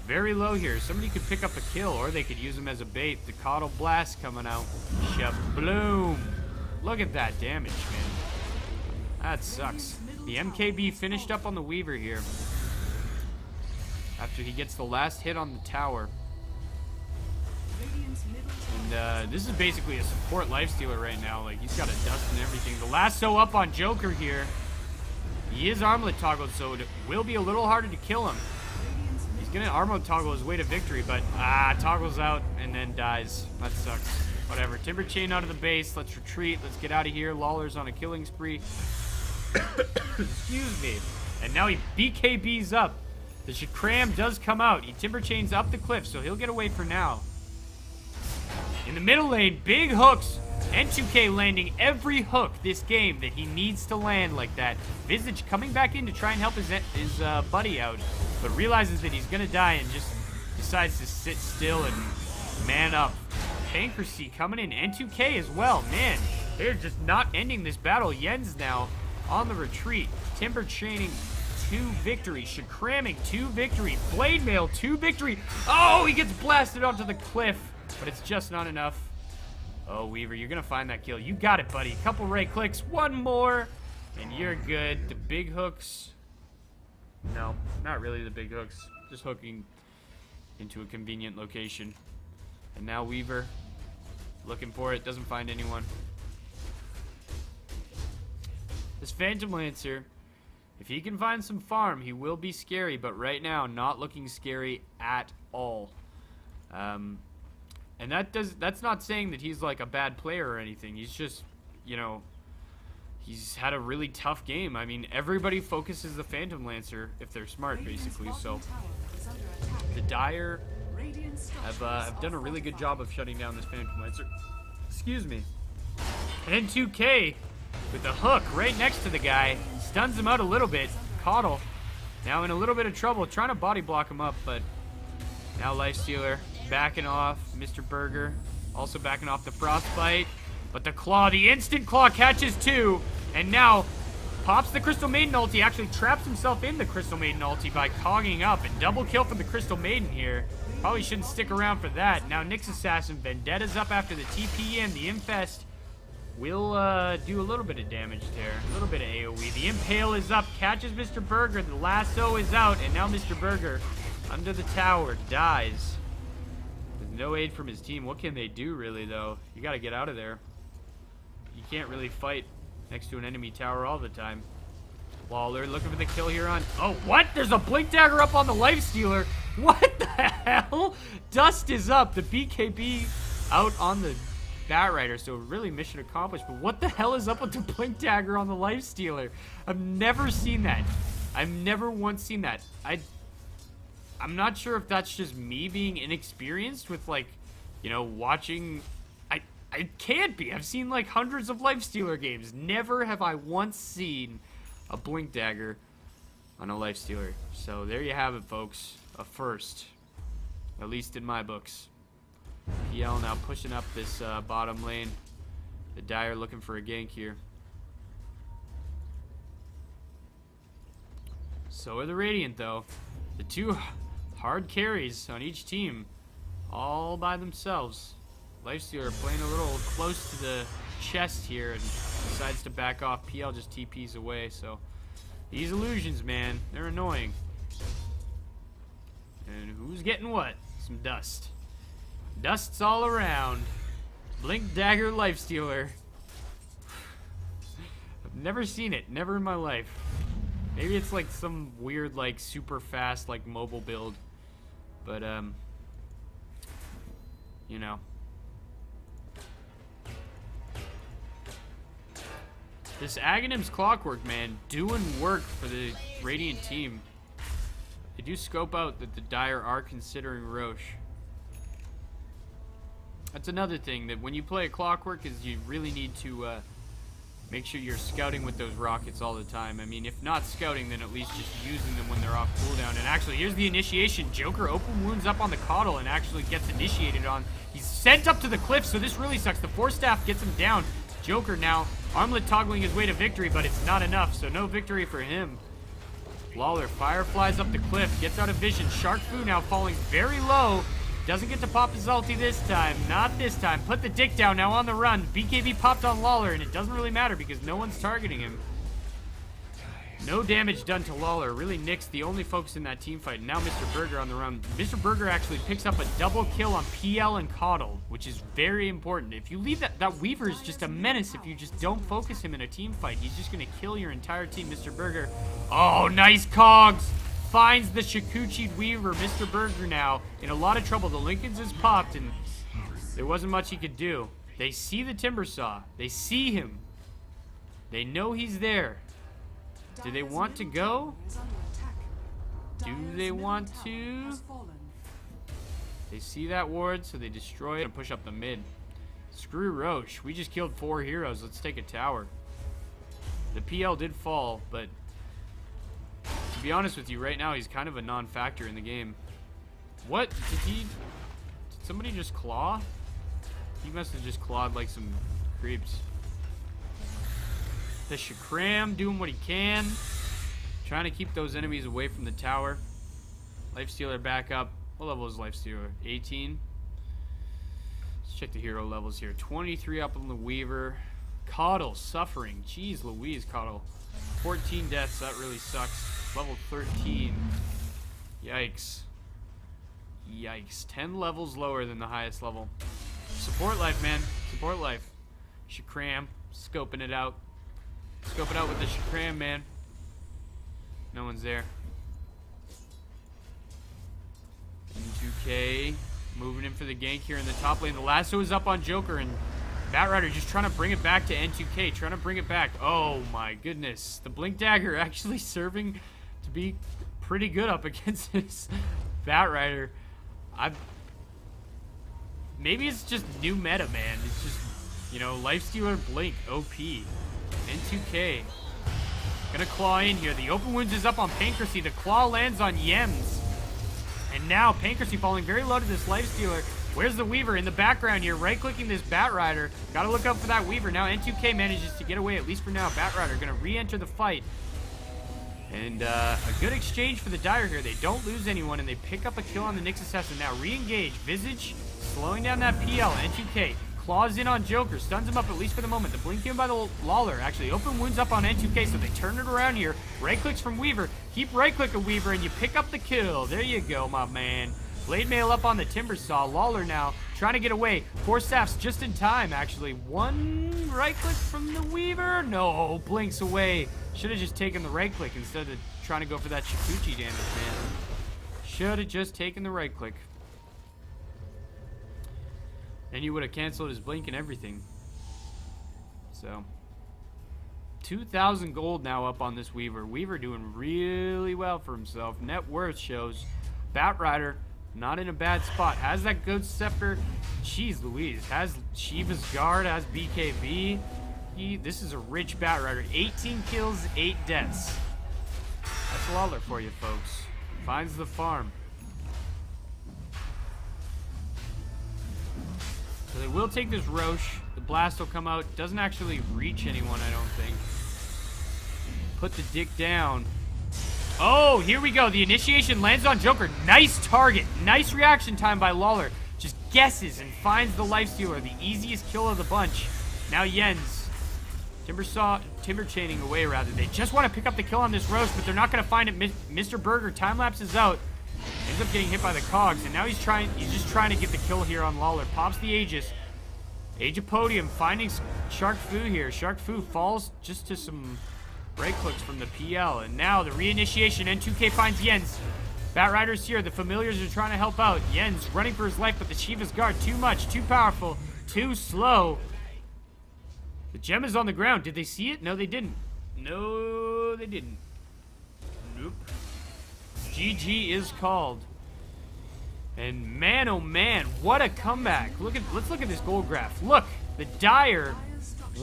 Very low here. Somebody could pick up a kill, or they could use him as a bait. The Caudal Blast coming out. Shabloom. Look at that damage, man. That sucks. The MKB finished up on the Weaver here. After he gets the last hit on the tower. And this is basically a support Lifestealer right now. Like, he's got a dust and everything. The lasso up on Joker here. He is armlet toggled, so it will be a little harder to kill him. He's gonna armlet toggle his way to victory, but toggles out and then dies. That sucks. Whatever. Timber Chain out of the base. Let's retreat. Let's get out of here. Lawler's on a killing spree. Excuse me. And now he BKBs up. The Shakram does come out. He Timber Chains up the cliff, so he'll get away for now. In the middle lane, big hooks. N2K landing every hook this game that he needs to land like that. Visage coming back in to try and help his buddy out, but realizes that he's going to die and just decides to sit still and man up. Pancracy coming in. N2K as well. Man, they're just not ending this battle. Yen's now on the retreat. Timber Chaining 2 victory. Shakramming 2 victory. Blade Mail 2 victory. Oh, he gets blasted onto the cliff, but it's just not enough. Oh, Weaver, you're going to find that kill. You got it, buddy. Couple right clicks. One more, and you're good. The big hooks. No, not really the big hooks. Just hooking into a convenient location. And now Weaver, looking for it. Doesn't find anyone. This Phantom Lancer, if he can find some farm, he will be scary. But right now, not looking scary at all. And that's not saying that he's like a bad player or anything. He's just, you know, he's had a really tough game. I mean, everybody focuses the Phantom Lancer if they're smart, basically. So the Dire have done a really good job of shutting down this Phantom Lancer. Excuse me. And N2K with the hook right next to the guy. Stuns him out a little bit. Coddle now in a little bit of trouble, trying to body block him up, but now Lifestealer backing off. Mr. Burger also backing off the Frostbite. But the Claw, the instant Claw catches 2. And now pops the Crystal Maiden ulti. Actually traps himself in the Crystal Maiden ulti by cogging up. And double kill from the Crystal Maiden here. Probably shouldn't stick around for that. Now Nyx Assassin. Vendetta's up after the TP in. The Infest will do a little bit of damage there. A little bit of AoE. The Impale is up. Catches Mr. Burger. The lasso is out. And now Mr. Burger under the tower dies. No aid from his team. What can they do, really, though? You got to get out of there. You can't really fight next to an enemy tower all the time. Lawler looking for the kill here on... Oh, what? There's a Blink Dagger up on the Lifestealer. What the hell? Dust is up. The BKB out on the Batrider, so really mission accomplished. But what the hell is up with the Blink Dagger on the Lifestealer? I've never seen that. I've never once seen that. I'm not sure if that's just me being inexperienced with, like, you know, watching. I can't be. I've seen, like, hundreds of Lifestealer games. Never have I once seen a Blink Dagger on a Lifestealer. So there you have it, folks. A first. At least in my books. PL now pushing up this bottom lane. The Dire looking for a gank here. So are the Radiant, though. The 2 hard carries on each team, all by themselves. Lifestealer playing a little close to the chest here and decides to back off. PL just TPs away, so these illusions, man, they're annoying. And who's getting what? Some dust. Dust's all around. Blink Dagger Lifestealer. I've never seen it, never in my life. Maybe it's like some weird, like, super fast, like, mobile build. But, you know. This Aghanim's Clockwork, man, doing work for the Radiant team. They do scope out that the Dire are considering Roche. That's another thing, that when you play a Clockwork is you really need to, make sure you're scouting with those rockets all the time. I mean, if not scouting, then at least just using them when they're off cooldown. And actually, here's the initiation. Joker open wounds up on the Coddle and actually gets initiated on. He's sent up to the cliff, so this really sucks. The Force Staff gets him down. Joker now armlet toggling his way to victory, but it's not enough, so no victory for him. Lawler fireflies up the cliff, gets out of vision. Shark Fu now falling very low. Doesn't get to pop his ulti this time. Not this time. Put the dick down now on the run. BKB popped on Lawler, and it doesn't really matter because no one's targeting him. No damage done to Lawler. Really, Nyx the only focus in that team fight. And now Mr. Burger on the run. Mr. Burger actually picks up a double kill on PL and Coddle, which is very important. If you leave that Weaver is just a menace. If you just don't focus him in a team fight, he's just going to kill your entire team. Mr. Burger. Oh, nice cogs. Finds the Shikuchi'd Weaver. Mr. Burger now in a lot of trouble. The Lincolns is popped, and there wasn't much he could do. They see the timber saw. They see him. They know he's there. Do they want to go? Do they want to? They see that ward, so they destroy it and push up the mid. Screw Roche. We just killed 4 heroes. Let's take a tower. The PL did fall, but to be honest with you, right now he's kind of a non-factor in the game. What? Did somebody just claw? He must have just clawed like some creeps. The Shakram doing what he can. Trying to keep those enemies away from the tower. Lifestealer back up. What level is Lifestealer? 18. Let's check the hero levels here. 23 up on the Weaver. Coddle suffering. Jeez Louise, Coddle. 14 deaths. That really sucks. Level 13. Yikes. Yikes. 10 levels lower than the highest level. Support life, man. Support life. Shakram. Scoping it out. Scope it out with the Shakram, man. No one's there. N2K moving in for the gank here in the top lane. The lasso is up on Joker, and Batrider just trying to bring it back to N2K. Trying to bring it back. Oh my goodness. The Blink Dagger actually serving to be pretty good up against this Batrider. Maybe it's just new meta, man. It's just, you know, Lifestealer Blink OP. N2K gonna claw in here. The open wounds is up on Pancracy. The claw lands on Yems. And now Pancracy falling very low to this Lifestealer. Where's the Weaver in the background here? Right-clicking this Batrider. Gotta look out for that Weaver. Now N2K manages to get away, at least for now. Batrider gonna re-enter the fight. And a good exchange for the Dire here. They don't lose anyone, and they pick up a kill on the Nyx Assassin. Now re-engage. Visage slowing down that PL. N2K claws in on Joker, stuns him up at least for the moment. The blink in by the Lawler. Actually, open wounds up on N2K, so they turn it around here. Right clicks from Weaver. Keep right click a Weaver, and you pick up the kill. There you go, my man. Blade Mail up on the Timber Saw. Lawler now trying to get away. 4 staffs just in time, actually. 1 right click from the Weaver. No, blinks away. Should have just taken the right click instead of trying to go for that Shikuchi damage, man. Should have just taken the right click. And you would have canceled his blink and everything. So 2,000 gold now up on this Weaver. Weaver doing really well for himself. Net worth shows. Batrider not in a bad spot. Has that good scepter. Jeez Louise. Has Shiva's guard. Has BKB. This is a rich Batrider. 18 kills, 8 deaths. That's Lawler for you, folks. Finds the farm. So they will take this Roche. The blast will come out. Doesn't actually reach anyone, I don't think. Put the dick down. Oh, here we go. The initiation lands on Joker. Nice target. Nice reaction time by Lawler. Just guesses and finds the Lifestealer. The easiest kill of the bunch. Now Jens. Timber chaining away, rather. They just want to pick up the kill on this Roche, but they're not going to find it. Mr. Burger time-lapse is out. Ends up getting hit by the cogs, and now he's just trying to get the kill here on Lawler. Pops the Aegis. Age of Podium, finding Shark Fu here. Shark Fu falls just to some right clicks from the PL, and now the reinitiation. N2K finds Jens. Batrider's here. The familiars are trying to help out. Jens running for his life, but the Shiva's guard too much, too powerful, too slow. The gem is on the ground. Did they see it? No, they didn't. No, they didn't. Nope. GG is called. And man, oh man, what a comeback. Let's look at this gold graph. Look, the Dire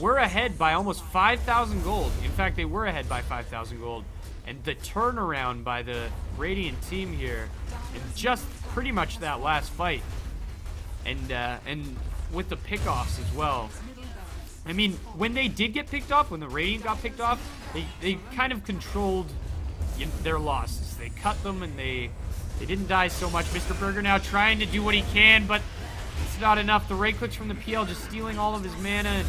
were ahead by almost 5,000 gold. In fact, they were ahead by 5,000 gold. And the turnaround by the Radiant team here in just pretty much that last fight. And with the pickoffs as well. I mean, when they did get picked off, when the Radiant got picked off, they kind of controlled their losses. They cut them and they didn't die so much. Mr. Burger now trying to do what he can, but it's not enough. The right clicks from the PL just stealing all of his mana and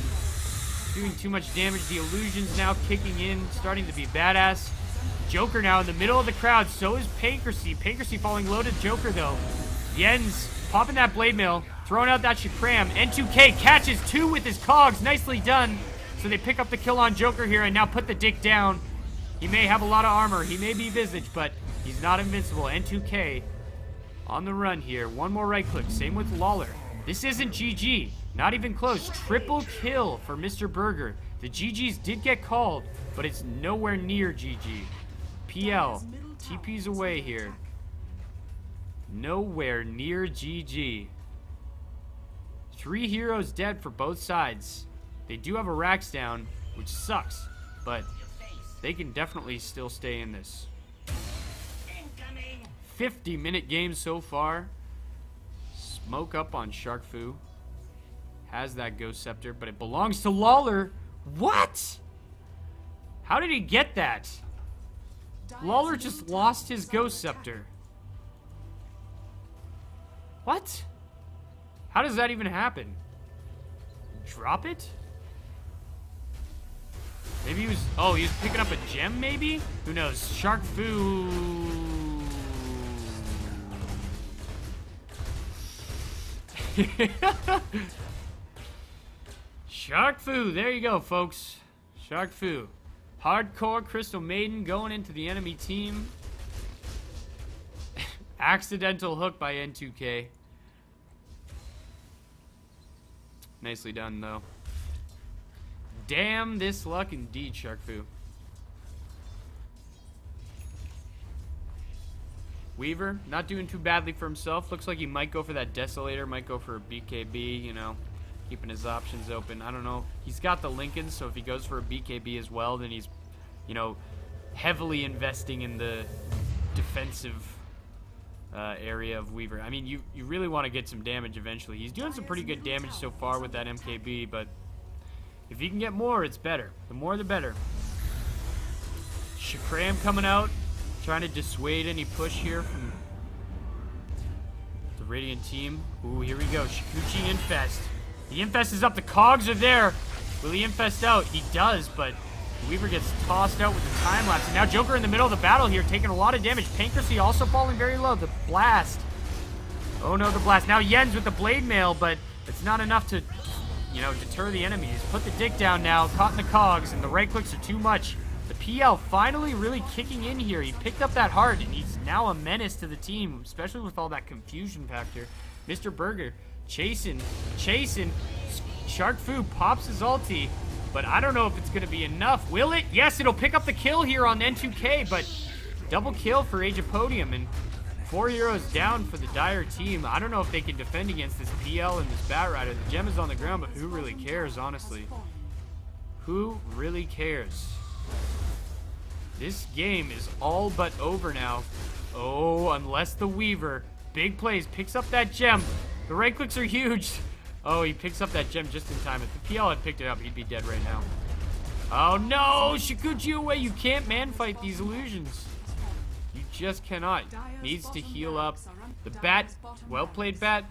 doing too much damage. The illusions now kicking in, starting to be badass. Joker now in the middle of the crowd. So is Pancracy. Pancracy falling low to Joker, though. Jens popping that Blade Mail, throwing out that Shakram. N2K catches 2 with his cogs. Nicely done. So they pick up the kill on Joker here and now put the dick down. He may have a lot of armor. He may be Visage, but he's not invincible. N2K on the run here. One more right click. Same with Lawler. This isn't GG. Not even close. Triple kill for Mr. Burger. The GGs did get called, but it's nowhere near GG. PL. TP's away here. Nowhere near GG. 3 heroes dead for both sides. They do have a Rax down, which sucks, but they can definitely still stay in this. 50-minute game so far. Smoke up on Shark Fu. Has that Ghost Scepter, but it belongs to Lawler. What? How did he get that? Lawler just lost his Ghost Scepter. What? How does that even happen? Drop it? Maybe he was... Oh, he was picking up a gem, maybe? Who knows? Shark Fu... Shark Fu, there you go, folks. Shark Fu. Hardcore Crystal Maiden going into the enemy team. Accidental hook by N2K. Nicely done, though. Damn this luck indeed, Shark Fu. Weaver, not doing too badly for himself. Looks like he might go for that Desolator, might go for a BKB, you know, keeping his options open. I don't know. He's got the Lincoln, so if he goes for a BKB as well, then he's, you know, heavily investing in the defensive area of Weaver. I mean, you really want to get some damage eventually. He's doing some pretty good damage so far with that MKB, but if he can get more, it's better. The more, the better. Shakram coming out, trying to dissuade any push here from the Radiant team. Ooh, here we go. Shikuchi Infest. The Infest is up. The cogs are there. Will he Infest out? He does, but Weaver gets tossed out with the time lapse. And now Joker in the middle of the battle here, taking a lot of damage. Pancracy also falling very low. The blast. Oh no, the blast. Now Jens with the blade mail, but it's not enough to, you know, deter the enemies. Put the dick down now, caught in the cogs, and the right clicks are too much. The PL finally really kicking in here. He picked up that heart, and he's now a menace to the team, especially with all that confusion factor. Mr. Burger chasing. Shark Fu pops his ulti, but I don't know if it's going to be enough. Will it? Yes, it'll pick up the kill here on N2K, but double kill for Age of Podium, and 4 heroes down for the Dire team. I don't know if they can defend against this PL and this Batrider. The gem is on the ground, but who really cares, honestly? Who really cares? This game is all but over now. Oh, unless the Weaver, big plays, picks up that gem. The right clicks are huge. Oh, he picks up that gem just in time. If the PL had picked it up, he'd be dead right now. Oh no, Shikuchi away. You can't man fight these illusions. You just cannot. Needs to heal up. The Bat, well played Bat.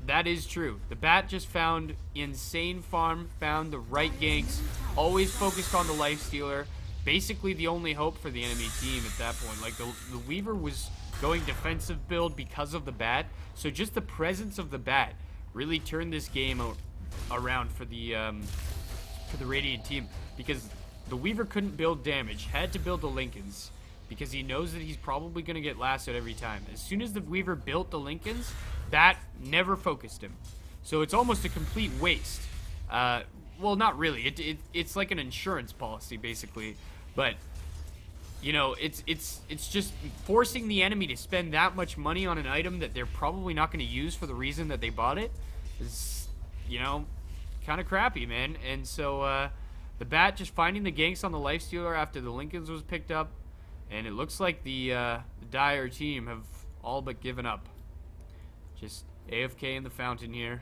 That is true. The Bat just found insane farm, found the right ganks, always focused on the lifestealer. Basically the only hope for the enemy team at that point. Like the Weaver was going defensive build because of the Bat. So just the presence of the Bat really turned this game around for the Radiant team, because the Weaver couldn't build damage, had to build the Lincolns, because he knows that he's probably going to get lassoed every time. As soon as the Weaver built the Lincolns, that never focused him. So it's almost a complete waste. Well, not really. It's like an insurance policy, basically. But, you know, it's just forcing the enemy to spend that much money on an item that they're probably not going to use for the reason that they bought it is, you know, kind of crappy, man. And so the Bat just finding the ganks on the lifestealer after the Lincolns was picked up. And it looks like the Dire team have all but given up. Just AFK in the fountain here.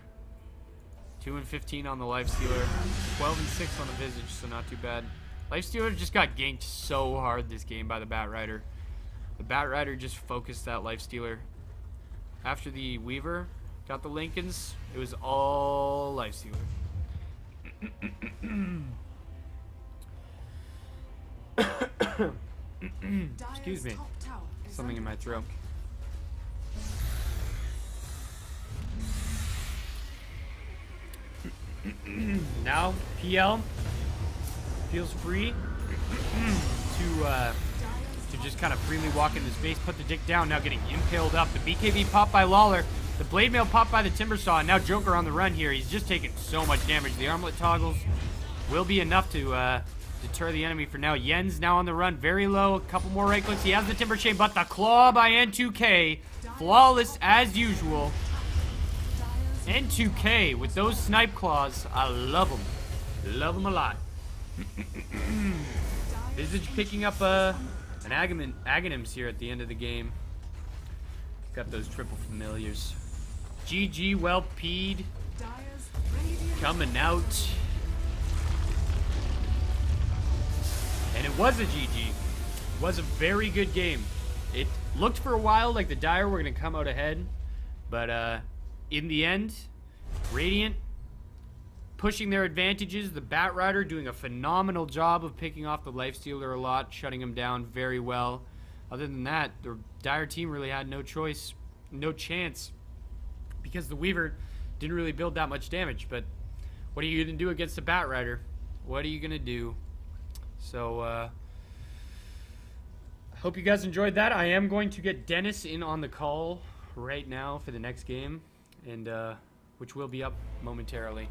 2 and 15 on the lifestealer. 12 and 6 on the Visage, so not too bad. Lifestealer just got ganked so hard this game by the Batrider. The Batrider just focused that Lifestealer. After the Weaver got the Lincolns, it was all Lifestealer. Excuse me. Something in my throat. Now, PL feels free to just kind of freely walk into space, put the dick down, now getting impaled up. The BKB popped by Lawler. The blade mail popped by the timber saw, and now Joker on the run here. He's just taking so much damage. The armlet toggles will be enough to deter the enemy for now. Yen's now on the run, very low. A couple more right clicks. He has the timber chain, but the claw by N2K, flawless as usual. N2K with those snipe claws, I love them. Love them a lot. Visage picking up an Aghanims here at the end of the game. Got those triple familiars. GG, well peed. Coming out. And it was a GG. It was a very good game. It looked for a while like the Dire were going to come out ahead. But in the end, Radiant pushing their advantages. The Batrider doing a phenomenal job of picking off the Lifestealer a lot, shutting him down very well. Other than that, the Dire team really had no choice, no chance, because the Weaver didn't really build that much damage. But what are you going to do against the Batrider? What are you going to do? So, I hope you guys enjoyed that. I am going to get Dennis in on the call right now for the next game, and which will be up momentarily.